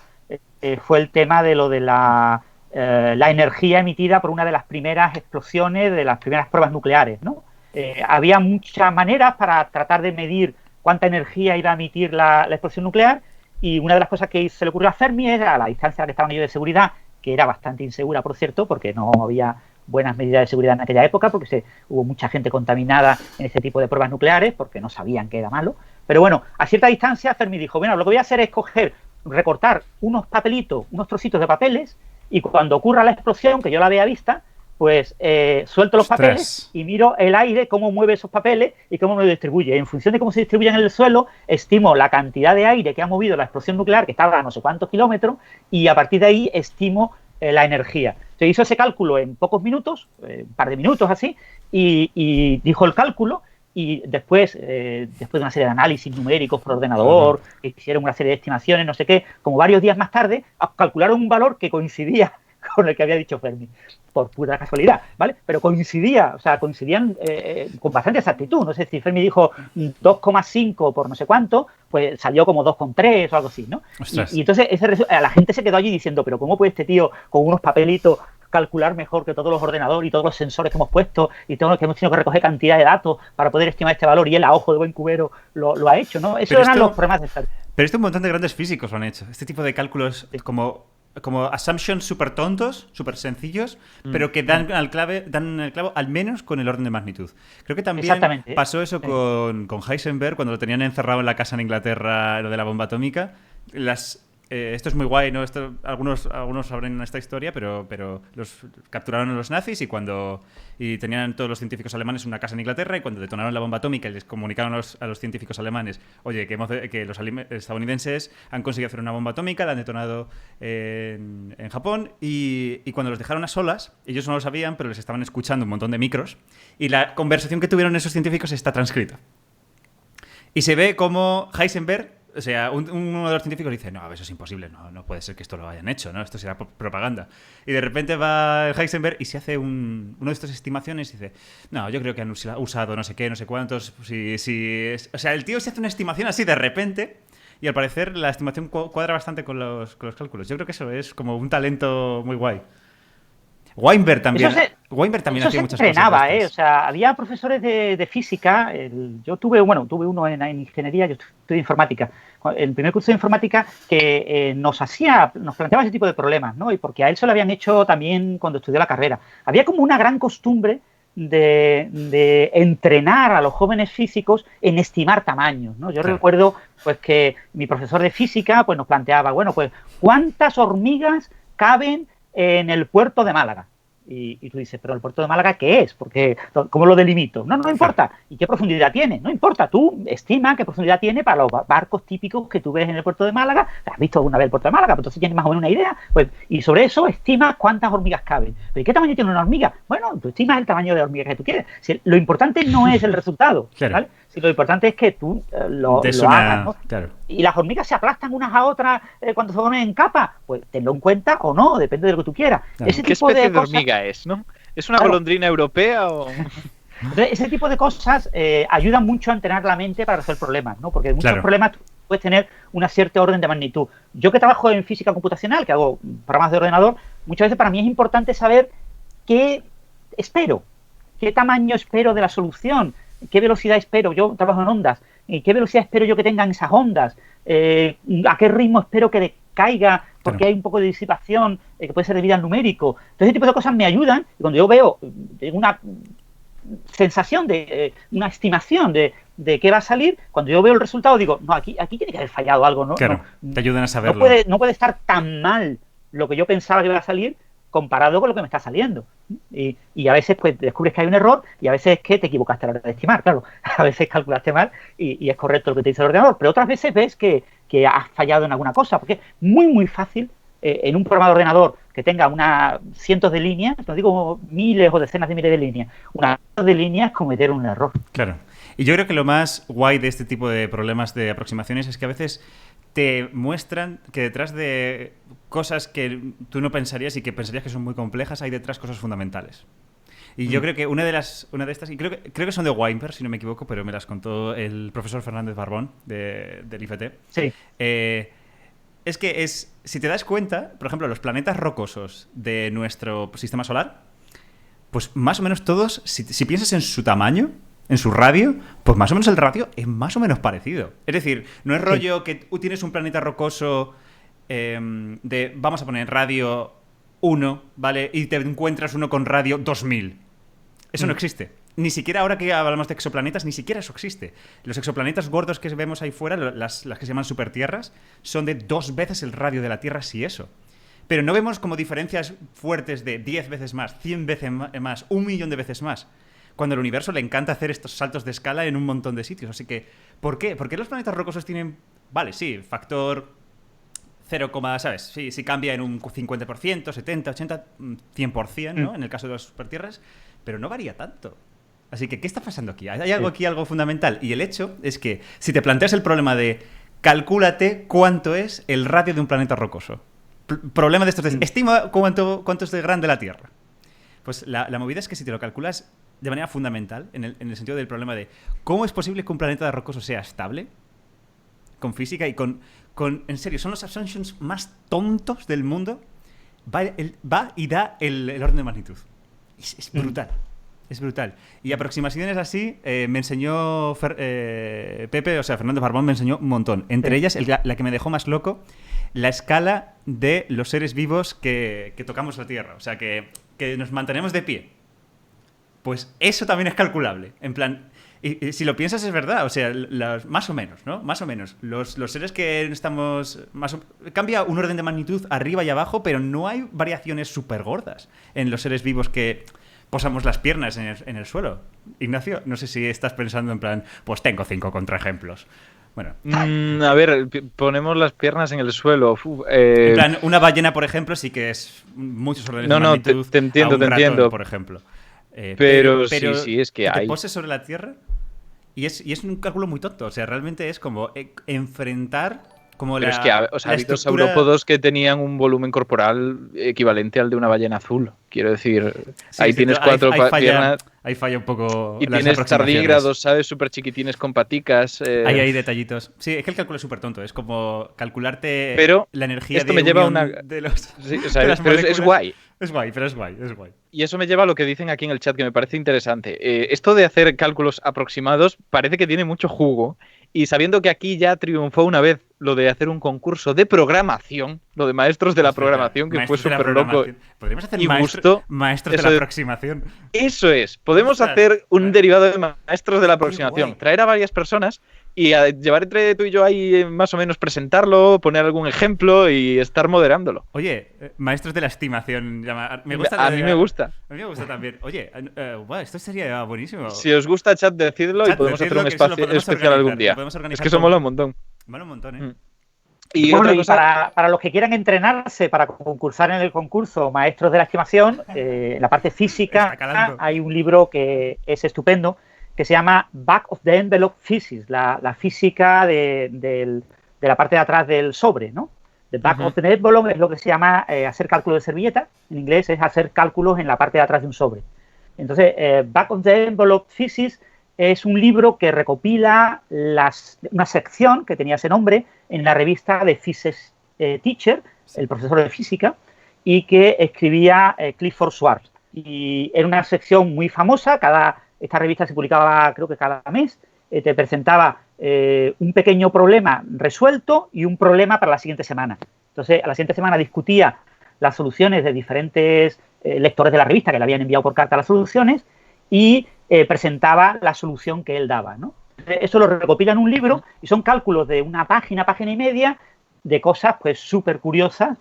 C: fue el tema de lo de la energía emitida por una de las primeras explosiones, de las primeras pruebas nucleares, ¿no? Había muchas maneras para tratar de medir cuánta energía iba a emitir la explosión nuclear, y una de las cosas que se le ocurrió a Fermi era la distancia a la que estaban ellos de seguridad, que era bastante insegura, por cierto, porque no había buenas medidas de seguridad en aquella época, porque hubo mucha gente contaminada en ese tipo de pruebas nucleares, porque no sabían que era malo. Pero bueno, a cierta distancia Fermi dijo, bueno, lo que voy a hacer es recortar unos papelitos, unos trocitos de papeles, y cuando ocurra la explosión, que yo la vea a vista, pues suelto los
A: ¡Ostras!
C: papeles y miro el aire, cómo mueve esos papeles y cómo me lo distribuye. En función de cómo se distribuyen en el suelo, estimo la cantidad de aire que ha movido la explosión nuclear, que estaba a no sé cuántos kilómetros, y a partir de ahí estimo la energía. Se hizo ese cálculo en pocos minutos, un par de minutos así, y dijo el cálculo, y después de una serie de análisis numéricos por ordenador, que hicieron una serie de estimaciones, no sé qué, como varios días más tarde, calcularon un valor que coincidía con el que había dicho Fermi, por pura casualidad, ¿vale? Pero coincidían con bastante exactitud. No sé si Fermi dijo 2,5 por no sé cuánto, pues salió como 2,3 o algo así, ¿no? Y entonces la gente se quedó allí diciendo, pero ¿cómo puede este tío con unos papelitos calcular mejor que todos los ordenadores y todos los sensores que hemos puesto y todo lo que hemos tenido que recoger cantidad de datos para poder estimar este valor? Y él, a ojo de buen cubero, lo ha hecho, ¿no? Esos eran los problemas de Fermi.
A: Pero esto un montón de grandes físicos lo han hecho. Este tipo de cálculos como assumptions súper tontos, súper sencillos, pero que dan el clavo al menos con el orden de magnitud. Creo que también pasó eso con Heisenberg cuando lo tenían encerrado en la casa en Inglaterra, lo de la bomba atómica. Esto es muy guay, ¿no? Algunos sabrán esta historia, pero los capturaron los nazis y tenían todos los científicos alemanes una casa en Inglaterra, y cuando detonaron la bomba atómica y les comunicaron a los científicos alemanes, oye, que los estadounidenses han conseguido hacer una bomba atómica, la han detonado en Japón, y cuando los dejaron a solas, ellos no lo sabían, pero les estaban escuchando un montón de micros, y la conversación que tuvieron esos científicos está transcrita. Y se ve como Heisenberg... O sea, uno de los científicos dice, no, eso es imposible, no puede ser que esto lo hayan hecho, ¿no? Esto será propaganda. Y de repente va Heisenberg y se hace uno de estas estimaciones y dice, no, yo creo que han usado no sé qué, no sé cuántos. O sea, el tío se hace una estimación así de repente, y al parecer la estimación cuadra bastante con los cálculos. Yo creo que eso es como un talento muy guay. Weinberg también hacía muchas cosas.
C: O sea, había profesores de física. Yo tuve uno en ingeniería, yo estudié informática. El primer curso de informática que nos planteaba ese tipo de problemas, ¿no? Y porque a él se lo habían hecho también cuando estudió la carrera. Había como una gran costumbre de entrenar a los jóvenes físicos en estimar tamaños, ¿no? Yo recuerdo pues que mi profesor de física pues nos planteaba, bueno, pues ¿cuántas hormigas caben en el puerto de Málaga? Y tú dices, ¿pero el puerto de Málaga qué es? Porque, ¿cómo lo delimito? No importa. ¿Y qué profundidad tiene? No importa. Tú estima qué profundidad tiene para los barcos típicos que tú ves en el puerto de Málaga. ¿Has visto alguna vez el puerto de Málaga? Pues entonces tienes más o menos una idea. Pues, y sobre eso estima cuántas hormigas caben. ¿Pero qué tamaño tiene una hormiga? Bueno, tú estimas el tamaño de hormiga que tú quieres. Si, lo importante no es el resultado,
A: claro.
C: ¿vale? Si lo importante es que tú lo hagas, ¿no?
A: Claro.
C: Y las hormigas se aplastan unas a otras cuando se ponen en capa. Pues tenlo en cuenta o no, depende de lo que tú quieras.
A: Claro.
C: Ese
B: ¿Qué
C: tipo
B: especie de
C: cosas,
B: hormiga es, no? ¿Es una golondrina europea o...?
C: Entonces, ese tipo de cosas ayudan mucho a entrenar la mente para resolver problemas, ¿no? Porque muchos problemas tú puedes tener una cierta orden de magnitud. Yo que trabajo en física computacional, que hago programas de ordenador, muchas veces para mí es importante saber qué espero, qué tamaño espero de la solución, qué velocidad espero. Yo trabajo en ondas. ¿Qué velocidad espero yo que tengan esas ondas? ¿A qué ritmo espero que decaiga? Porque hay un poco de disipación que puede ser debido al numérico. Entonces, ese tipo de cosas me ayudan. Y cuando yo veo una sensación una estimación de qué va a salir, cuando yo veo el resultado digo, no, aquí tiene que haber fallado algo, ¿no?
A: Claro,
C: no,
A: te ayudan a saberlo.
C: No puede estar tan mal lo que yo pensaba que iba a salir comparado con lo que me está saliendo. Y a veces pues descubres que hay un error y a veces es que te equivocaste a la hora de estimar, claro. A veces calculaste mal y es correcto lo que te dice el ordenador, pero otras veces ves que has fallado en alguna cosa, porque es muy, muy fácil en un programa de ordenador que tenga cientos de líneas, no digo miles o decenas de miles de líneas, unas de líneas cometer un error.
A: Claro. Y yo creo que lo más guay de este tipo de problemas de aproximaciones es que a veces te muestran que detrás de cosas que tú no pensarías y que pensarías que son muy complejas, hay detrás cosas fundamentales. Y yo creo que una de estas, y creo que son de Weinberg, si no me equivoco, pero me las contó el profesor Fernández Barbón del IFT.
C: Sí.
A: Es que si te das cuenta, por ejemplo, los planetas rocosos de nuestro sistema solar, pues más o menos todos, si piensas en su tamaño, en su radio, pues más o menos el radio es más o menos parecido. Es decir, no es rollo que tú tienes un planeta rocoso vamos a poner radio 1, ¿vale? Y te encuentras uno con radio 2000. Eso no existe. Ni siquiera ahora que hablamos de exoplanetas, ni siquiera eso existe. Los exoplanetas gordos que vemos ahí fuera, las que se llaman supertierras, son de 2 veces el radio de la Tierra, si eso. Pero no vemos como diferencias fuertes de 10 veces más, 100 veces más, 1 millón de veces más. Cuando al universo le encanta hacer estos saltos de escala en un montón de sitios. Así que, ¿por qué? ¿Por qué los planetas rocosos tienen, vale, sí, factor 0, ¿sabes? Sí, cambia en un 50%, 70, 80, 100%, ¿no? En el caso de las supertierras, pero no varía tanto. Así que, ¿qué está pasando aquí? Hay algo aquí, algo fundamental. Y el hecho es que, si te planteas el problema de calcúlate cuánto es el radio de un planeta rocoso. Problema de estos de estima cuánto es de grande la Tierra. Pues la movida es que si te lo calculas de manera fundamental, en el sentido del problema de cómo es posible que un planeta rocoso sea estable, con física y con en serio, son los assumptions más tontos del mundo, va y da el orden de magnitud. Es brutal. Es brutal. Y aproximaciones así me enseñó Pepe, o sea, Fernando Barbón me enseñó un montón. Entre ellas, la que me dejó más loco, la escala de los seres vivos que tocamos la Tierra. O sea, que nos mantenemos de pie. Pues eso también es calculable. En plan, y si lo piensas es verdad. O sea, más o menos, ¿no? Más o menos. Los seres que estamos... cambia un orden de magnitud arriba y abajo, pero no hay variaciones súper gordas en los seres vivos que posamos las piernas en el suelo. Ignacio, no sé si estás pensando en plan, pues tengo 5 contraejemplos. Bueno.
B: A ver, ponemos las piernas en el suelo.
A: En plan, una ballena, por ejemplo, sí que es muchos órdenes de magnitud.
B: Te entiendo,
A: a un
B: te
A: ratón,
B: entiendo.
A: Por ejemplo.
B: Pero sí, es que
A: te
B: hay.
A: poses sobre la Tierra y es un cálculo muy tonto. O sea, realmente es como enfrentar como
B: pero es que ha habido saurópodos que tenían un volumen corporal equivalente al de una ballena azul. Quiero decir, sí, ahí tienes 4 piernas.
A: Ahí falla un poco.
B: Y tienes tardígrados, ¿sabes? Súper chiquitines con paticas.
A: Ahí hay detallitos. Sí, es que el cálculo es súper tonto. Es como calcularte la energía
B: esto me lleva
A: de los.
B: Sí, o sea, pero es guay.
A: Es guay, pero es guay.
B: Y eso me lleva a lo que dicen aquí en el chat, que me parece interesante. Esto de hacer cálculos aproximados parece que tiene mucho jugo. Y sabiendo que aquí ya triunfó una vez lo de hacer un concurso de programación, lo de maestros de la programación, que fue súper loco.
A: Podríamos hacer maestros de la aproximación.
B: Eso es. Podemos hacer un derivado de maestros de la aproximación. Traer a varias personas Y a llevar entre tú y yo ahí más o menos presentarlo, poner algún ejemplo y estar moderándolo.
A: Oye, maestros de la estimación. Me gusta
B: A mí me gusta.
A: A mí me gusta también. Oye, esto sería buenísimo.
B: Si os gusta, chat, decidlo y podemos hacer un espacio especial algún día. Es que eso mola un montón.
A: Mola un montón, ¿eh?
C: Y bueno, otra cosa... para los que quieran entrenarse para concursar en el concurso Maestros de la Estimación, en la parte física hay un libro que es estupendo, que se llama Back of the Envelope Physics, la física de la parte de atrás del sobre, ¿no? The Back of the Envelope es lo que se llama hacer cálculo de servilleta, en inglés es hacer cálculos en la parte de atrás de un sobre. Entonces, Back of the Envelope Physics es un libro que recopila una sección que tenía ese nombre en la revista de Physics Teacher, el profesor de física, y que escribía Clifford Schwartz. Y era una sección muy famosa, esta revista se publicaba creo que cada mes, te presentaba un pequeño problema resuelto y un problema para la siguiente semana. Entonces, a la siguiente semana discutía las soluciones de diferentes lectores de la revista que le habían enviado por carta las soluciones y presentaba la solución que él daba, ¿no? Eso lo recopila en un libro y son cálculos de una página y media de cosas pues súper curiosas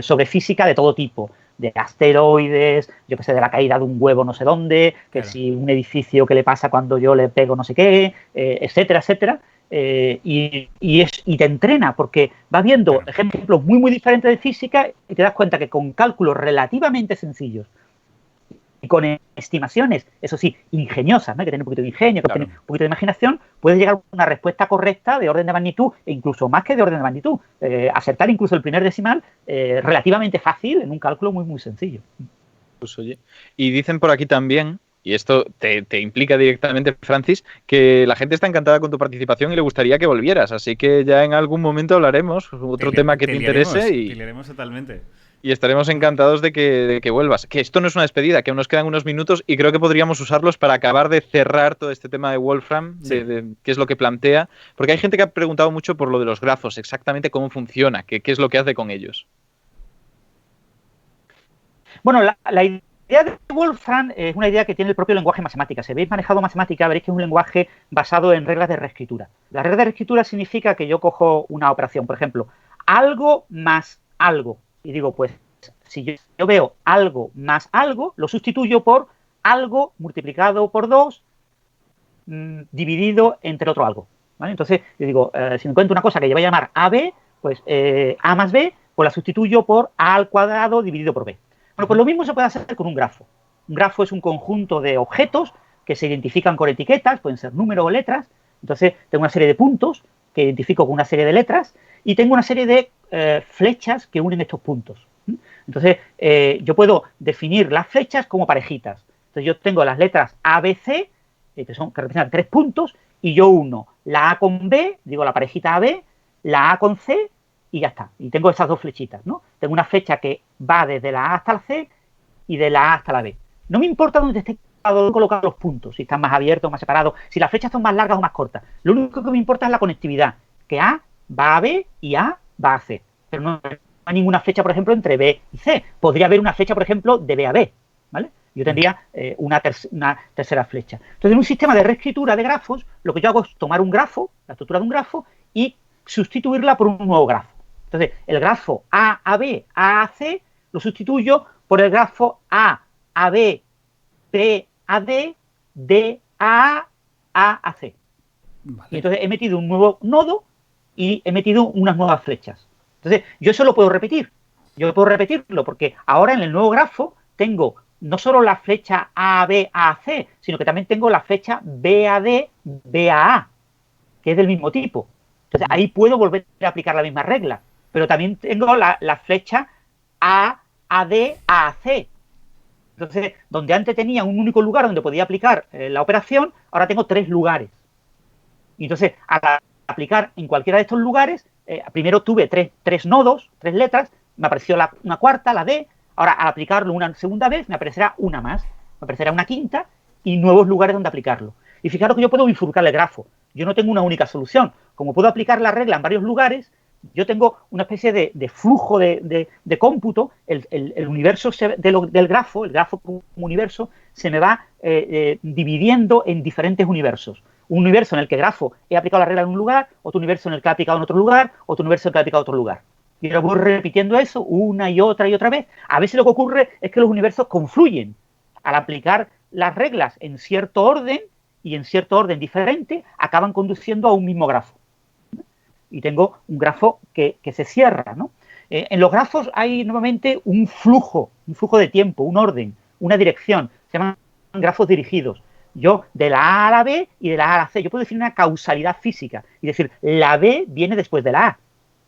C: sobre física de todo tipo, de asteroides, yo qué sé, de la caída de un huevo no sé dónde, que si un edificio que le pasa cuando yo le pego no sé qué, etcétera, etcétera. Y te entrena porque vas viendo ejemplos muy diferentes de física y te das cuenta que con cálculos relativamente sencillos y con estimaciones, eso sí, ingeniosas, ¿no? Hay que tener un poquito de ingenio, que tener un poquito de imaginación, puedes llegar a una respuesta correcta de orden de magnitud, e incluso más que de orden de magnitud. Acertar incluso el primer decimal relativamente fácil en un cálculo muy sencillo.
B: Pues oye, y dicen por aquí también, y esto te implica directamente, Francis, que la gente está encantada con tu participación y le gustaría que volvieras, así que ya en algún momento hablaremos, otro tema que te interese y
A: le haremos totalmente.
B: Y estaremos encantados de que vuelvas. Que esto no es una despedida, que aún nos quedan unos minutos y creo que podríamos usarlos para acabar de cerrar todo este tema de Wolfram, de qué es lo que plantea. Porque hay gente que ha preguntado mucho por lo de los grafos, exactamente cómo funciona, qué es lo que hace con ellos.
C: Bueno, la idea de Wolfram es una idea que tiene el propio lenguaje matemática. Si habéis manejado matemática, veréis que es un lenguaje basado en reglas de reescritura. La regla de reescritura significa que yo cojo una operación, por ejemplo, algo más algo. Y digo, pues, si yo veo algo más algo, lo sustituyo por algo multiplicado por 2 dividido entre otro algo, ¿vale? Entonces, yo digo, si me encuentro una cosa que yo voy a llamar AB, pues A más B, pues la sustituyo por A al cuadrado dividido por B. Bueno, pues lo mismo se puede hacer con un grafo. Un grafo es un conjunto de objetos que se identifican con etiquetas, pueden ser números o letras. Entonces, tengo una serie de puntos que identifico con una serie de letras y tengo una serie de flechas que unen estos puntos. Entonces, yo puedo definir las flechas como parejitas. Entonces, yo tengo las letras A, B, C, que representan 3 puntos, y yo uno la A con B, digo la parejita AB, la A con C, y ya está. Y tengo esas dos flechitas, ¿no? Tengo una flecha que va desde la A hasta la C y de la A hasta la B. No me importa dónde esté colocado los puntos, si están más abiertos o más separados, si las flechas son más largas o más cortas. Lo único que me importa es la conectividad, que A va a B y A va a C. Pero no hay ninguna flecha, por ejemplo, entre B y C. Podría haber una flecha, por ejemplo, de B a B, ¿vale? Yo tendría una tercera flecha. Entonces, en un sistema de reescritura de grafos, lo que yo hago es tomar un grafo, la estructura de un grafo, y sustituirla por un nuevo grafo. Entonces, el grafo A a B, A a C, lo sustituyo por el grafo A a B, B a D, D a A a C. Vale. Y entonces he metido un nuevo nodo y he metido unas nuevas flechas. Entonces, yo eso lo puedo repetir. Yo puedo repetirlo porque ahora en el nuevo grafo tengo no solo la flecha A, B, A, C, sino que también tengo la flecha B, A, D, B, A, A, que es del mismo tipo. Entonces, ahí puedo volver a aplicar la misma regla. Pero también tengo la flecha A, A, D, A, A, C. Entonces, donde antes tenía un único lugar donde podía aplicar la operación, ahora tengo 3 lugares. Y entonces, al aplicar en cualquiera de estos lugares, primero tuve tres nodos, 3 letras, me apareció una cuarta, la D, ahora al aplicarlo una segunda vez me aparecerá una más, me aparecerá una quinta y nuevos lugares donde aplicarlo. Y fijaros que yo puedo bifurcar el grafo, yo no tengo una única solución, como puedo aplicar la regla en varios lugares, yo tengo una especie de flujo de cómputo, el universo del grafo, el grafo como universo, se me va dividiendo en diferentes universos. Un universo en el que grafo he aplicado la regla en un lugar, otro universo en el que he aplicado en otro lugar, otro universo en el que he aplicado en otro lugar. Y ahora voy repitiendo eso una y otra vez. A veces lo que ocurre es que los universos confluyen. Al aplicar las reglas en cierto orden y en cierto orden diferente, acaban conduciendo a un mismo grafo. Y tengo un grafo que se cierra, ¿no? En los grafos hay normalmente un flujo de tiempo, un orden, una dirección. Se llaman grafos dirigidos. Yo de la A a la B y de la A a la C. Yo puedo decir una causalidad física y decir la B viene después de la A,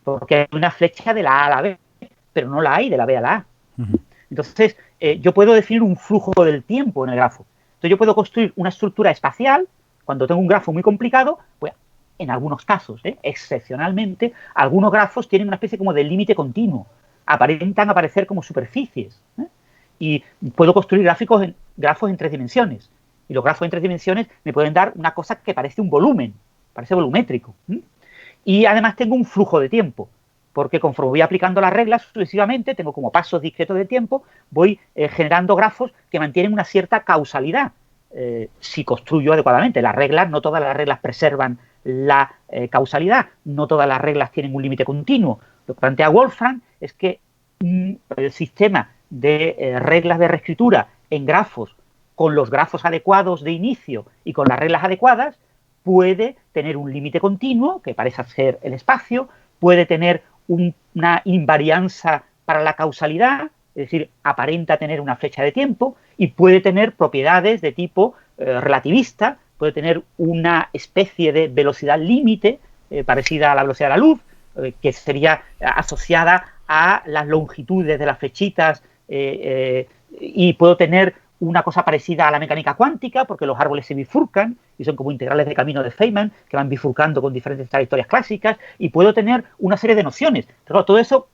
C: porque hay una flecha de la A a la B, pero no la hay de la B a la A. Entonces, yo puedo definir un flujo del tiempo en el grafo. Entonces, yo puedo construir una estructura espacial. Cuando tengo un grafo muy complicado, pues en algunos casos, excepcionalmente, algunos grafos tienen una especie como de límite continuo. Aparentan aparecer como superficies. Y puedo construir grafos en 3 dimensiones. Y los grafos en 3 dimensiones me pueden dar una cosa que parece un volumen, parece volumétrico. Y además tengo un flujo de tiempo, porque conforme voy aplicando las reglas sucesivamente, tengo como pasos discretos de tiempo, voy generando grafos que mantienen una cierta causalidad. Si construyo adecuadamente las reglas, no todas las reglas preservan la causalidad, no todas las reglas tienen un límite continuo. Lo que plantea Wolfram es que el sistema de reglas de reescritura en grafos con los grafos adecuados de inicio y con las reglas adecuadas puede tener un límite continuo, que parece ser el espacio, puede tener una invarianza para la causalidad, es decir, aparenta tener una flecha de tiempo, y puede tener propiedades de tipo relativista, puede tener una especie de velocidad límite parecida a la velocidad de la luz, que sería asociada a las longitudes de las flechitas, y puedo tener una cosa parecida a la mecánica cuántica, porque los árboles se bifurcan y son como integrales de camino de Feynman que van bifurcando con diferentes trayectorias clásicas, y puedo tener una serie de nociones. Pero todo eso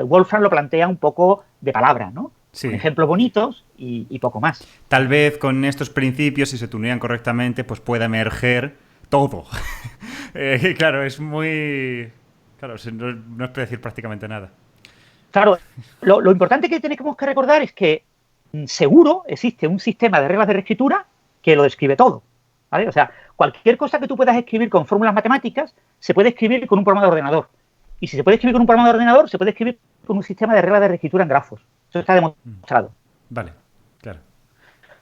C: Wolfram lo plantea un poco de palabra, ¿no?
A: Sí.
C: Con ejemplos bonitos y poco más.
A: Tal vez con estos principios, si se tunean correctamente, pues pueda emerger todo. Claro, es muy... Claro, no es predecir prácticamente nada.
C: Claro, lo importante que tenemos que recordar es que seguro existe un sistema de reglas de reescritura que lo describe todo, ¿vale? O sea, cualquier cosa que tú puedas escribir con fórmulas matemáticas se puede escribir con un programa de ordenador. Y si se puede escribir con un programa de ordenador, se puede escribir con un sistema de reglas de reescritura en grafos. Eso está demostrado.
A: Vale, claro.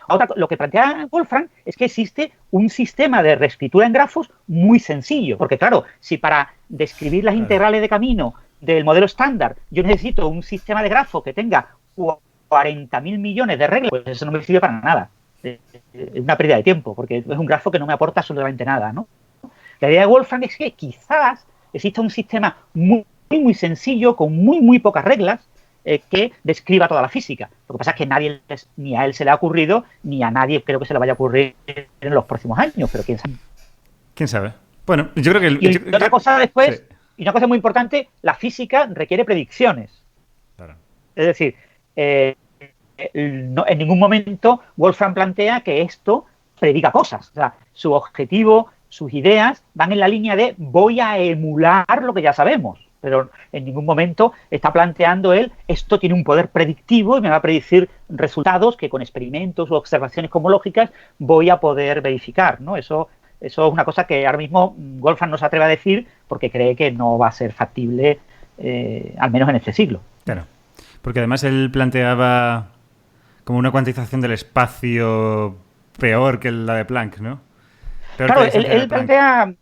C: Ahora, lo que plantea Wolfram es que existe un sistema de reescritura en grafos muy sencillo. Porque, claro, si para describir las integrales de camino del modelo estándar yo necesito un sistema de grafo que tenga 40.000 millones de reglas, pues eso no me sirve para nada. Es una pérdida de tiempo, porque es un grafo que no me aporta absolutamente nada, ¿no? La idea de Wolfram es que quizás exista un sistema muy, muy sencillo, con muy, muy pocas reglas, que describa toda la física. Lo que pasa es que ni a él se le ha ocurrido, ni a nadie creo que se le vaya a ocurrir en los próximos años, pero quién sabe.
A: ¿Quién sabe? Bueno, yo creo que...
C: Y otra cosa después, sí. Y una cosa muy importante, la física requiere predicciones.
A: Claro.
C: Es decir, en ningún momento Wolfram plantea que esto prediga cosas. O sea, su objetivo, sus ideas van en la línea de voy a emular lo que ya sabemos. Pero en ningún momento está planteando él, esto tiene un poder predictivo y me va a predecir resultados que con experimentos u observaciones cosmológicas voy a poder verificar, ¿no? Eso es una cosa que ahora mismo Wolfram no se atreve a decir porque cree que no va a ser factible, al menos en este siglo.
A: Claro, porque además él planteaba como una cuantización del espacio peor que la de Planck, ¿no?
C: Claro, él plantea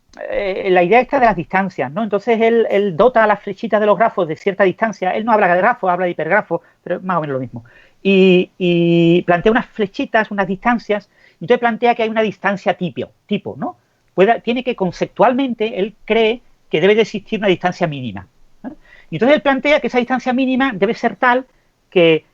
C: la idea esta de las distancias, ¿no? Entonces él dota a las flechitas de los grafos de cierta distancia. Él no habla de grafos, habla de hipergrafos, pero es más o menos lo mismo. Y plantea unas flechitas, unas distancias. Entonces plantea que hay una distancia tipo, ¿no? Tiene que conceptualmente, él cree que debe de existir una distancia mínima, ¿no? Y entonces él plantea que esa distancia mínima debe ser tal que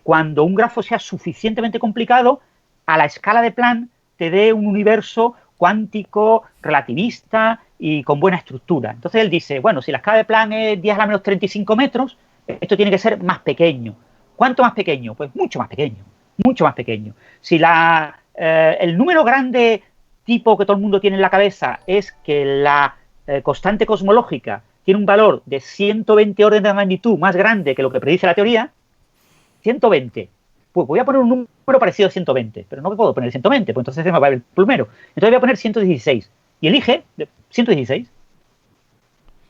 C: cuando un grafo sea suficientemente complicado, a la escala de Planck te dé un universo cuántico, relativista y con buena estructura. Entonces él dice, bueno, si la escala de Planck es 10 a la menos 35 metros, esto tiene que ser más pequeño. ¿Cuánto más pequeño? Pues mucho más pequeño, mucho más pequeño. Si el número grande tipo que todo el mundo tiene en la cabeza es que la constante cosmológica tiene un valor de 120 órdenes de magnitud más grande que lo que predice la teoría, 120. pues voy a poner un número parecido a 120, pero no me puedo poner 120, pues entonces se me va el plumero. Entonces voy a poner 116. Y elige 116.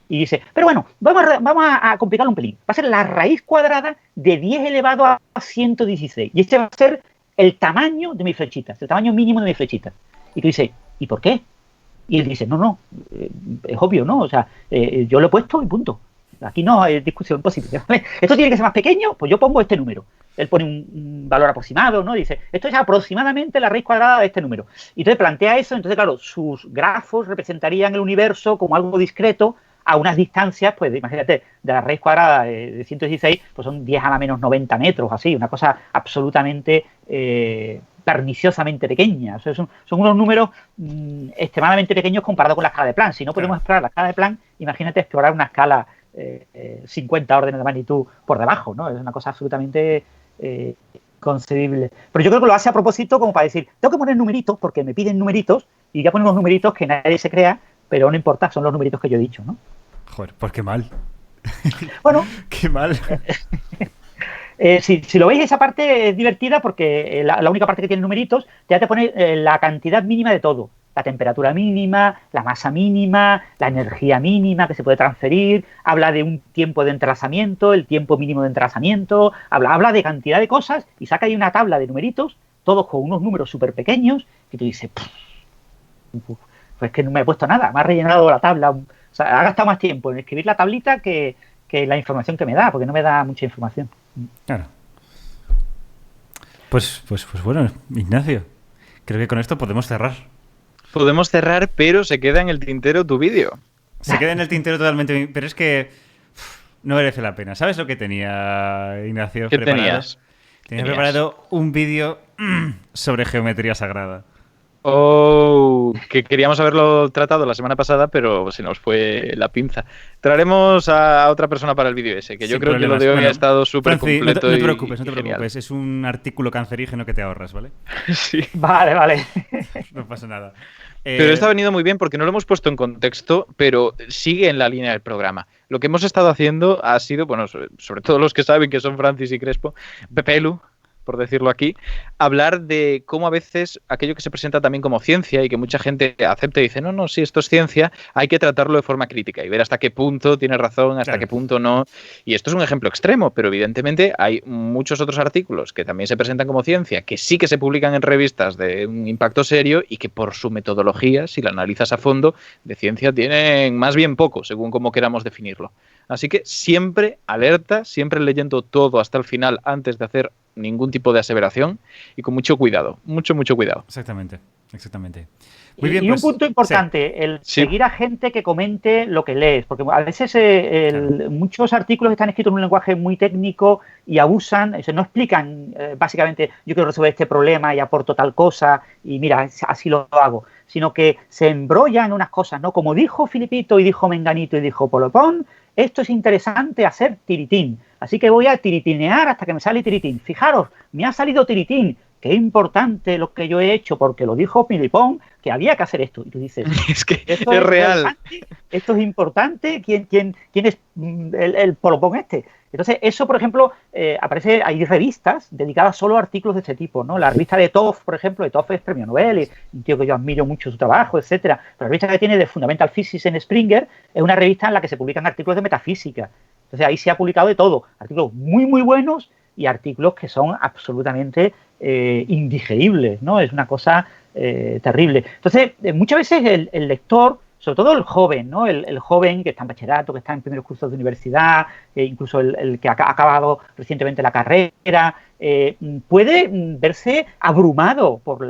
C: Y dice, pero bueno, vamos a complicarlo un pelín. Va a ser la raíz cuadrada de 10 elevado a 116. Y este va a ser el tamaño de mis flechitas, el tamaño mínimo de mis flechitas. Y tú dices, ¿y por qué? Y él dice, no, es obvio, ¿no? O sea, yo lo he puesto y punto. Aquí no hay discusión posible. Esto tiene que ser más pequeño, pues yo pongo este número. Él pone un valor aproximado, ¿no? Dice, esto es aproximadamente la raíz cuadrada de este número. Y entonces plantea eso, entonces claro, sus grafos representarían el universo como algo discreto a unas distancias, pues imagínate, de la raíz cuadrada de 116, pues son 10 a la menos 90 metros, así, una cosa absolutamente perniciosamente pequeña. O sea, son unos números extremadamente pequeños comparado con la escala de Planck. Si no podemos explorar la escala de Planck, imagínate explorar una escala 50 órdenes de magnitud por debajo, ¿no? Es una cosa absolutamente concebible. Pero yo creo que lo hace a propósito como para decir, tengo que poner numeritos porque me piden numeritos y voy a poner unos numeritos que nadie se crea, pero no importa, son los numeritos que yo he dicho, ¿no?
A: Joder, pues qué mal.
C: Bueno.
A: Qué mal.
C: Si lo veis, esa parte es divertida porque la única parte que tiene numeritos ya te pone la cantidad mínima de todo. La temperatura mínima, la masa mínima, la energía mínima que se puede transferir, habla de un tiempo de entrelazamiento, el tiempo mínimo de entrelazamiento, habla de cantidad de cosas y saca ahí una tabla de numeritos, todos con unos números súper pequeños, y tú dices, pues que no me he puesto nada, me ha rellenado la tabla, o sea, ha gastado más tiempo en escribir la tablita que la información que me da, porque no me da mucha información.
A: Claro. Pues bueno, Ignacio, creo que con esto podemos cerrar.
B: Podemos cerrar, pero se queda en el tintero tu vídeo.
A: Se queda en el tintero totalmente, pero es que no merece la pena. ¿Sabes lo que tenía, Ignacio?
B: ¿Qué tenías?
A: Tenías preparado un vídeo sobre geometría sagrada.
B: Oh, que queríamos haberlo tratado la semana pasada, pero se nos fue la pinza. Traeremos a otra persona para el vídeo ese, que yo creo que lo de hoy ha estado súper completo.
A: No te preocupes, es un artículo cancerígeno que te ahorras, ¿vale?
B: Sí.
C: Vale.
A: No pasa nada.
B: Pero esto ha venido muy bien porque no lo hemos puesto en contexto, pero sigue en la línea del programa. Lo que hemos estado haciendo ha sido, bueno, sobre todo los que saben que son Francis y Crespo, Pepelu, por decirlo aquí, hablar de cómo a veces aquello que se presenta también como ciencia y que mucha gente acepta y dice, no, sí, esto es ciencia, hay que tratarlo de forma crítica y ver hasta qué punto tiene razón, hasta qué punto no. Y esto es un ejemplo extremo, pero evidentemente hay muchos otros artículos que también se presentan como ciencia, que sí que se publican en revistas de un impacto serio y que por su metodología, si la analizas a fondo, de ciencia tienen más bien poco, según como queramos definirlo. Así que siempre alerta, siempre leyendo todo hasta el final antes de hacer ningún tipo de aseveración y con mucho cuidado, mucho cuidado.
A: Exactamente. Muy bien,
C: y
A: pues,
C: un punto importante,
A: sí.
C: el seguir a gente que comente lo que lees, porque a veces muchos artículos están escritos en un lenguaje muy técnico y abusan, no explican básicamente yo quiero resolver este problema y aporto tal cosa y mira, así lo hago, sino que se embrollan en unas cosas, ¿no? Como dijo Filipito y dijo Menganito y dijo Polopón, esto es interesante hacer tiritín, así que voy a tiritinear hasta que me sale tiritín. Fijaros, me ha salido tiritín. Qué importante lo que yo he hecho, porque lo dijo Pilipón, que había que hacer esto. Y tú dices,
B: es que esto es real.
C: Esto es importante. ¿Quién es el Polopón este? Entonces, eso, por ejemplo, hay revistas dedicadas solo a artículos de este tipo, ¿no? La revista de Toff, por ejemplo, de Toff es premio Nobel, y un tío que yo admiro mucho su trabajo, etcétera. Pero la revista que tiene de Fundamental Physics en Springer es una revista en la que se publican artículos de metafísica. Entonces, ahí se ha publicado de todo. Artículos muy buenos y artículos que son absolutamente indigeribles, ¿no? Es una cosa terrible. Entonces, muchas veces el lector, sobre todo el joven, ¿no? El joven que está en bachillerato, que está en primeros cursos de universidad, incluso el que ha acabado recientemente la carrera, puede verse abrumado por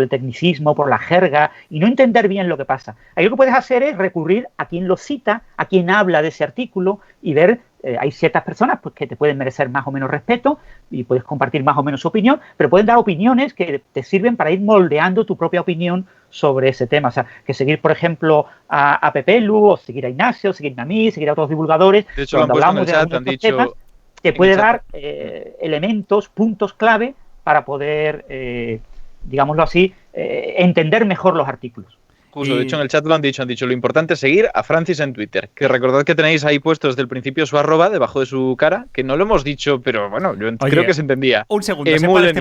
C: el tecnicismo, por la jerga y no entender bien lo que pasa. Ahí lo que puedes hacer es recurrir a quien lo cita, a quien habla de ese artículo y ver, hay ciertas personas pues, que te pueden merecer más o menos respeto y puedes compartir más o menos su opinión, pero pueden dar opiniones que te sirven para ir moldeando tu propia opinión sobre ese tema. O sea, que seguir, por ejemplo, a Pepelu, o seguir a Ignacio, seguirme a mí, seguir a otros divulgadores.
B: De hecho, cuando hablamos de chat, han dicho...
C: temas, te puede dar elementos, puntos clave para poder, digámoslo así, entender mejor los artículos.
B: Justo,
A: Y-
B: de hecho en el chat lo han dicho, lo importante es seguir a Francis en Twitter, que recordad que tenéis ahí puesto desde el principio su arroba debajo de su cara, que no lo hemos dicho, pero bueno, yo
A: Oye,
B: creo que se entendía.
A: Un segundo,
B: Emule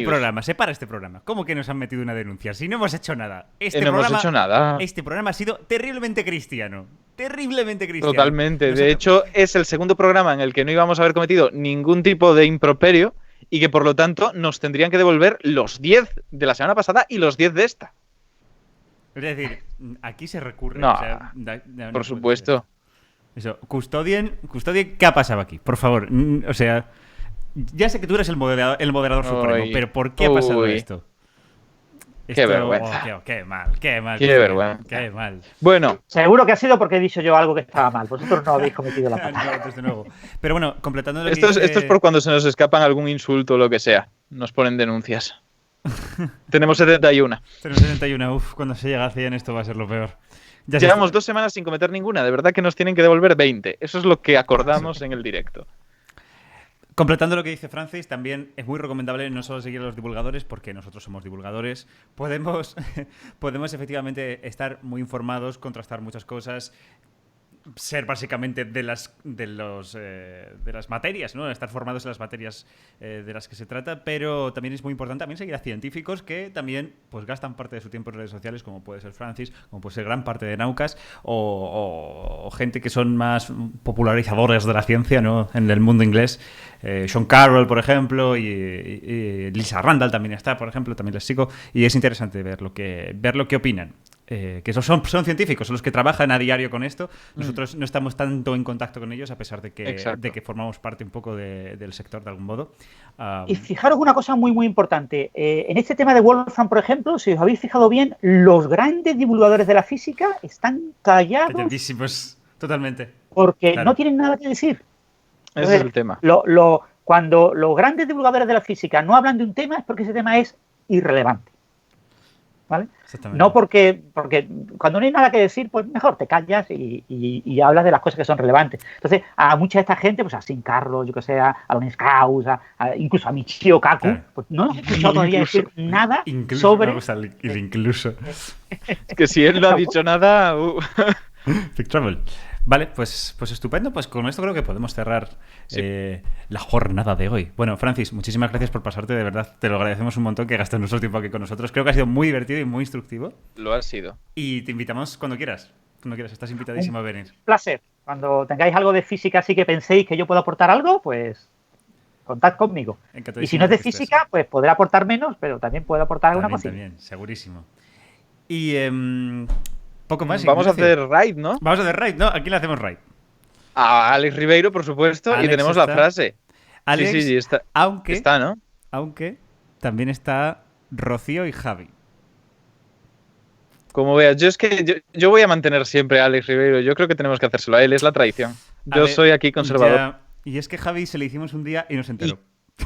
A: separa este programa. ¿Cómo que nos han metido una denuncia? Si no hemos hecho nada.
B: No hemos hecho nada.
A: Este programa ha sido terriblemente cristiano. Terriblemente cristiano.
B: Totalmente.
A: Nos
B: De
A: ha-
B: hecho, es el segundo programa en el que no íbamos a haber cometido ningún tipo de improperio y que por lo tanto nos tendrían que devolver los 10 de la semana pasada y los 10 de esta.
A: Es decir, aquí se recurre.
B: No,
A: o sea, no
B: Por
A: puede
B: supuesto.
A: ser. Eso, custodien, ¿qué ha pasado aquí? Por favor, o sea, ya sé que tú eres el moderador supremo,
B: Uy,
A: pero ¿por qué ha pasado
B: uy.
A: esto?
B: Qué vergüenza.
A: Qué mal.
B: Qué
A: Cristian,
B: vergüenza.
A: Qué mal.
B: Bueno,
C: Seguro que ha sido porque he dicho yo algo que estaba mal. Vosotros no habéis cometido la pata.
A: No, desde luego. Pero bueno, completando lo que
B: esto es
A: dice-
B: por cuando se nos escapan algún insulto o lo que sea. Nos ponen denuncias. Tenemos 71.
A: Tenemos 71. Uf, cuando se llega a 100 esto va a ser lo peor. Ya se
B: Llevamos
A: está-
B: 2 semanas sin cometer ninguna. De verdad que nos tienen que devolver 20. Eso es lo que acordamos en el directo.
A: Completando lo que dice Francis, también es muy recomendable no solo seguir a los divulgadores, porque nosotros somos divulgadores. Podemos efectivamente estar muy informados, contrastar muchas cosas, ser básicamente de las materias, ¿no? Estar formados en las materias de las que se trata, pero también es muy importante también seguir a científicos que también pues gastan parte de su tiempo en redes sociales, como puede ser Francis, como puede ser gran parte de Naucas, o gente que son más popularizadores de la ciencia, ¿no? En el mundo inglés. Sean Carroll, por ejemplo, y Lisa Randall también está, por ejemplo, también les sigo, y es interesante ver lo que opinan. Que son científicos, son los que trabajan a diario con esto. Nosotros no estamos tanto en contacto con ellos, a pesar de
B: Exacto.
A: que formamos parte un poco del sector de algún modo.
C: Y fijaros una cosa muy, muy importante. En este tema de Wolfram, por ejemplo, si os habéis fijado bien, los grandes divulgadores de la física están callados
A: Calladísimos, totalmente.
C: porque
A: Claro.
C: no tienen nada que decir.
B: Ese es el tema.
C: Cuando los grandes divulgadores de la física no hablan de un tema es porque ese tema es irrelevante. ¿Vale?
A: Exactamente.
C: No porque cuando no hay nada que decir, pues mejor te callas y hablas de las cosas que son relevantes. Entonces, a mucha de esta gente, pues a Sin Carlos, yo que sé, a Lones Strauss, incluso a Michio Kaku,
A: Claro.
C: pues no hemos escuchado todavía decir nada
A: Incluso,
C: sobre...
A: me gusta el incluso.
B: Es que si él no ha dicho nada.
A: Big Trouble. Vale, pues estupendo. Pues con esto creo que podemos cerrar la jornada de hoy. Bueno, Francis, muchísimas gracias por pasarte, de verdad. Te lo agradecemos un montón que gastes nuestro tiempo aquí con nosotros. Creo que ha sido muy divertido y muy instructivo.
B: Lo ha sido.
A: Y te invitamos cuando quieras. Cuando quieras, estás invitadísimo a venir.
C: Placer. Cuando tengáis algo de física así que penséis que yo puedo aportar algo, pues contad conmigo. Y si no es de física, pues podré aportar menos, pero también puedo aportar alguna cosita.
A: También, segurísimo. Y poco más.
B: Vamos a
A: Ignacio.
B: hacer raid, ¿no?
A: Vamos a hacer raid, ¿no? Aquí le hacemos raid.
B: A Alex Ribeiro, por supuesto,
A: Alex
B: y tenemos
A: está.
B: la frase.
A: Alex,
B: Sí, está.
A: aunque
B: Está, ¿no?
A: también está Rocío y Javi.
B: Como veas, yo es que yo voy a mantener siempre a Alex Ribeiro. Yo creo que tenemos que hacérselo a él, es la tradición.
A: A
B: Yo
A: ver,
B: soy aquí conservador.
A: ya- y es que Javi se le hicimos un día y no se enteró.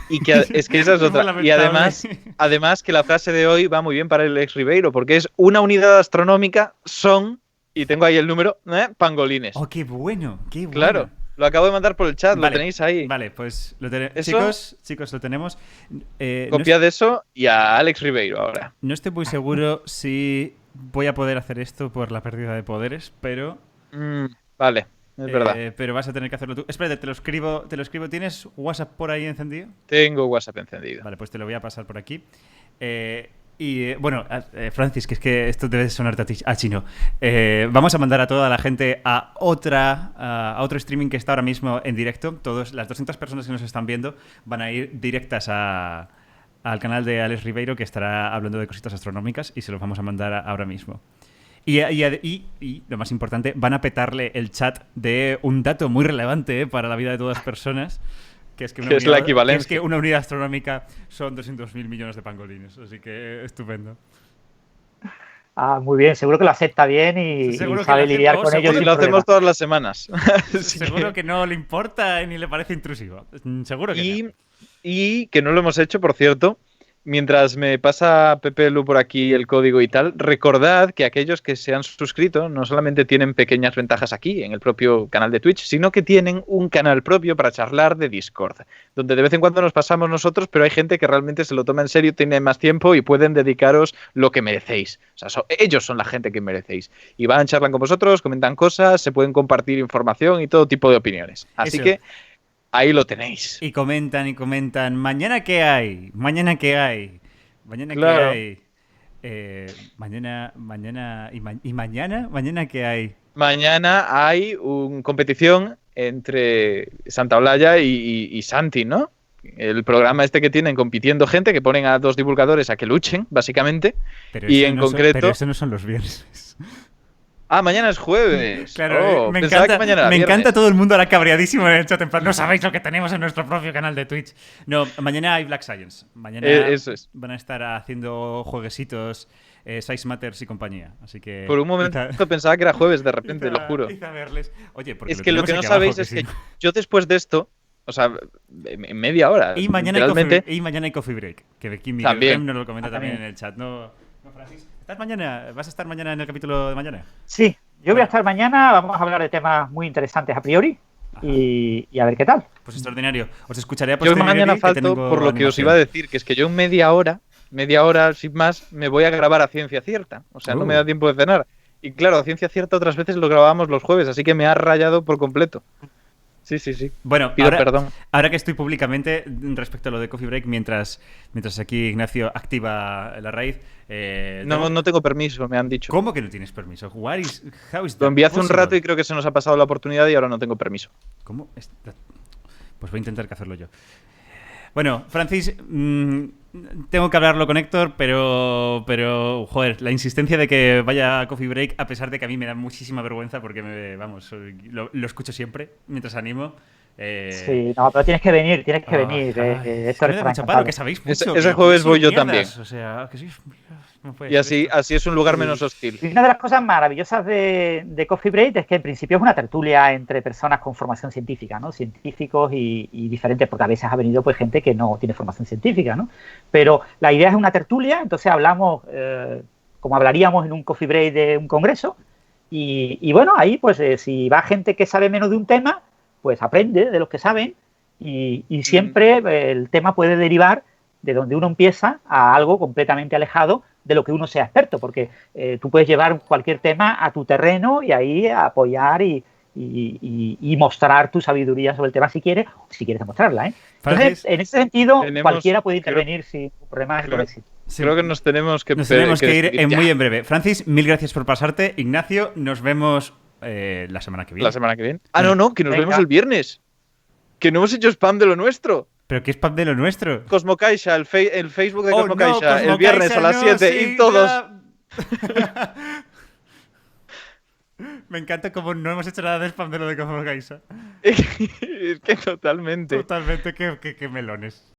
B: Y que es que esa es
A: Fue
B: otra. Y
A: lamentable.
B: además que la frase de hoy va muy bien para Alex Ribeiro, porque es una unidad astronómica son, y tengo ahí el número, pangolines.
A: Oh, qué bueno, qué bueno.
B: Claro, lo acabo de mandar por el chat,
A: Vale,
B: lo tenéis ahí.
A: Vale, pues lo tenemos.
B: ¿Eso?
A: Chicos, lo tenemos.
B: Copia de eso y a Alex Ribeiro ahora.
A: No estoy muy seguro si voy a poder hacer esto por la pérdida de poderes, pero
B: Vale, es verdad.
A: pero vas a tener que hacerlo tú. Espérate, te lo escribo. ¿Tienes WhatsApp por ahí encendido?
B: Tengo WhatsApp encendido.
A: Vale, pues te lo voy a pasar por aquí. Bueno, Francis, que es que esto debe sonarte a chino. Vamos a mandar a toda la gente a otro streaming que está ahora mismo en directo. Las 200 personas que nos están viendo van a ir directas al canal de Alex Ribeiro, que estará hablando de cositas astronómicas, y se los vamos a mandar ahora mismo. Y lo más importante, van a petarle el chat de un dato muy relevante para la vida de todas las personas, que es que
B: Que es la equivalencia.
A: que es que una unidad astronómica son 200.000 millones de pangolines. Así que estupendo.
C: Ah, muy bien, seguro que lo acepta bien y
A: Seguro que
C: sabe
A: lo acepta,
C: lidiar
A: oh,
C: con
A: seguro
C: ellos
B: Y
C: sin
B: lo
C: problema.
B: hacemos todas las semanas. Así
A: Seguro que no le importa ni le parece intrusivo. Seguro que no.
B: Y que no lo hemos hecho, por cierto, mientras me pasa Pepe Lu por aquí el código y tal, recordad que aquellos que se han suscrito no solamente tienen pequeñas ventajas aquí, en el propio canal de Twitch, sino que tienen un canal propio para charlar de Discord, donde de vez en cuando nos pasamos nosotros, pero hay gente que realmente se lo toma en serio, tiene más tiempo y pueden dedicaros lo que merecéis. O sea, ellos son la gente que merecéis. Y van, charlan con vosotros, comentan cosas, se pueden compartir información y todo tipo de opiniones. Así
A: Eso.
B: que ahí lo tenéis.
A: Y comentan. ¿Mañana qué hay? ¿Mañana qué hay? ¿Mañana qué
B: Claro.
A: hay? ¿Mañana qué hay?
B: Mañana hay una competición entre Santa Olaya y Santi, ¿no? El programa este que tienen compitiendo gente, que ponen a dos divulgadores a que luchen, básicamente.
A: Pero
B: Y
A: eso
B: en
A: no
B: concreto...
A: pero eso no son los viernes.
B: Ah, mañana es jueves.
A: Claro,
B: Oh,
A: me
B: pensaba
A: encanta,
B: que mañana era
A: me
B: viernes.
A: encanta todo el mundo ahora cabreadísimo en el chat. En plan, no sabéis lo que tenemos en nuestro propio canal de Twitch. No, mañana hay Black Science. Mañana
B: Eso es.
A: van a estar haciendo jueguecitos, Size Matters y compañía. Así que.
B: Por un momento pensaba que era jueves, de repente, lo juro.
A: id a verles. Oye, porque
B: Es que lo
A: tenemos
B: que no
A: aquí abajo,
B: sabéis es
A: sí.
B: que yo después de esto, o sea, en media hora,
A: Y mañana,
B: literalmente,
A: y mañana hay Coffee Break. Que aquí Miguel
B: También.
A: Rem nos lo comenta también
C: También.
A: en el chat. No, Francis. ¿Vas a estar mañana en el capítulo de mañana?
C: Sí, yo voy
A: Bueno.
C: a estar mañana, vamos a hablar de temas muy interesantes a priori y a ver qué tal.
A: Pues extraordinario. Os escucharé a
B: yo
A: posteriori,
B: mañana
A: que
B: falto
A: tengo
B: por lo que os
A: animación.
B: iba a decir, que es que yo en media hora sin más, me voy a grabar a ciencia cierta. O sea, no me da tiempo de cenar. Y claro, a ciencia cierta otras veces lo grabábamos los jueves, así que me ha rayado por completo. Sí.
A: Bueno,
B: Pido perdón.
A: ahora que estoy públicamente respecto a lo de Coffee Break, mientras aquí Ignacio activa la raíz.
B: No tengo permiso, me han dicho.
A: ¿Cómo que no tienes permiso? How is
B: Lo
A: that
B: envié hace un
A: possible?
B: rato y creo que se nos ha pasado la oportunidad y ahora no tengo permiso.
A: ¿Cómo? Pues voy a intentar que hacerlo yo. Bueno, Francis, tengo que hablarlo con Héctor, pero, joder, la insistencia de que vaya a Coffee Break, a pesar de que a mí me da muchísima vergüenza porque, lo escucho siempre mientras animo.
C: Sí, no, pero tienes que venir,
A: Es
C: esto
A: que me da mucho palo, que sabéis mucho.
B: Ese
A: que
B: jueves
A: sois
B: voy yo
A: mierdas,
B: también.
A: O sea, que sois... No puede
B: Y
A: ser
B: así,
A: esto.
B: así es un lugar menos hostil.
C: Y una de las cosas maravillosas de Coffee Break es que en principio es una tertulia entre personas con formación científica, ¿no? Científicos y diferentes, porque a veces ha venido pues gente que no tiene formación científica, ¿no? Pero la idea es una tertulia, entonces hablamos como hablaríamos en un Coffee Break de un congreso y bueno, ahí pues si va gente que sabe menos de un tema, pues aprende de los que saben y siempre el tema puede derivar de donde uno empieza a algo completamente alejado de lo que uno sea experto, porque tú puedes llevar cualquier tema a tu terreno y ahí apoyar y mostrar tu sabiduría sobre el tema si quieres demostrarla, ¿eh? Entonces,
A: Francis,
C: en ese sentido,
B: tenemos-
C: cualquiera puede intervenir sin problemas y con éxito.
A: sí,
B: Creo que nos tenemos que
A: nos tenemos que ir
B: despedir ya.
A: muy en breve. Francis, mil gracias por pasarte. Ignacio, nos vemos la semana que viene.
B: La semana que viene. Ah, no, que nos
C: Venga.
B: vemos el viernes. Que no hemos hecho spam de lo nuestro.
A: ¿Pero qué es spam de lo nuestro?
B: Cosmocaixa, el Facebook de
A: Oh,
B: Cosmocaixa,
A: no,
B: el viernes a las
A: Cosmocaixa,
B: 7
A: sí,
B: y todos.
A: ya. Me encanta como no hemos hecho nada de spam de lo de Cosmocaixa.
B: Es que totalmente.
A: Totalmente, qué melones.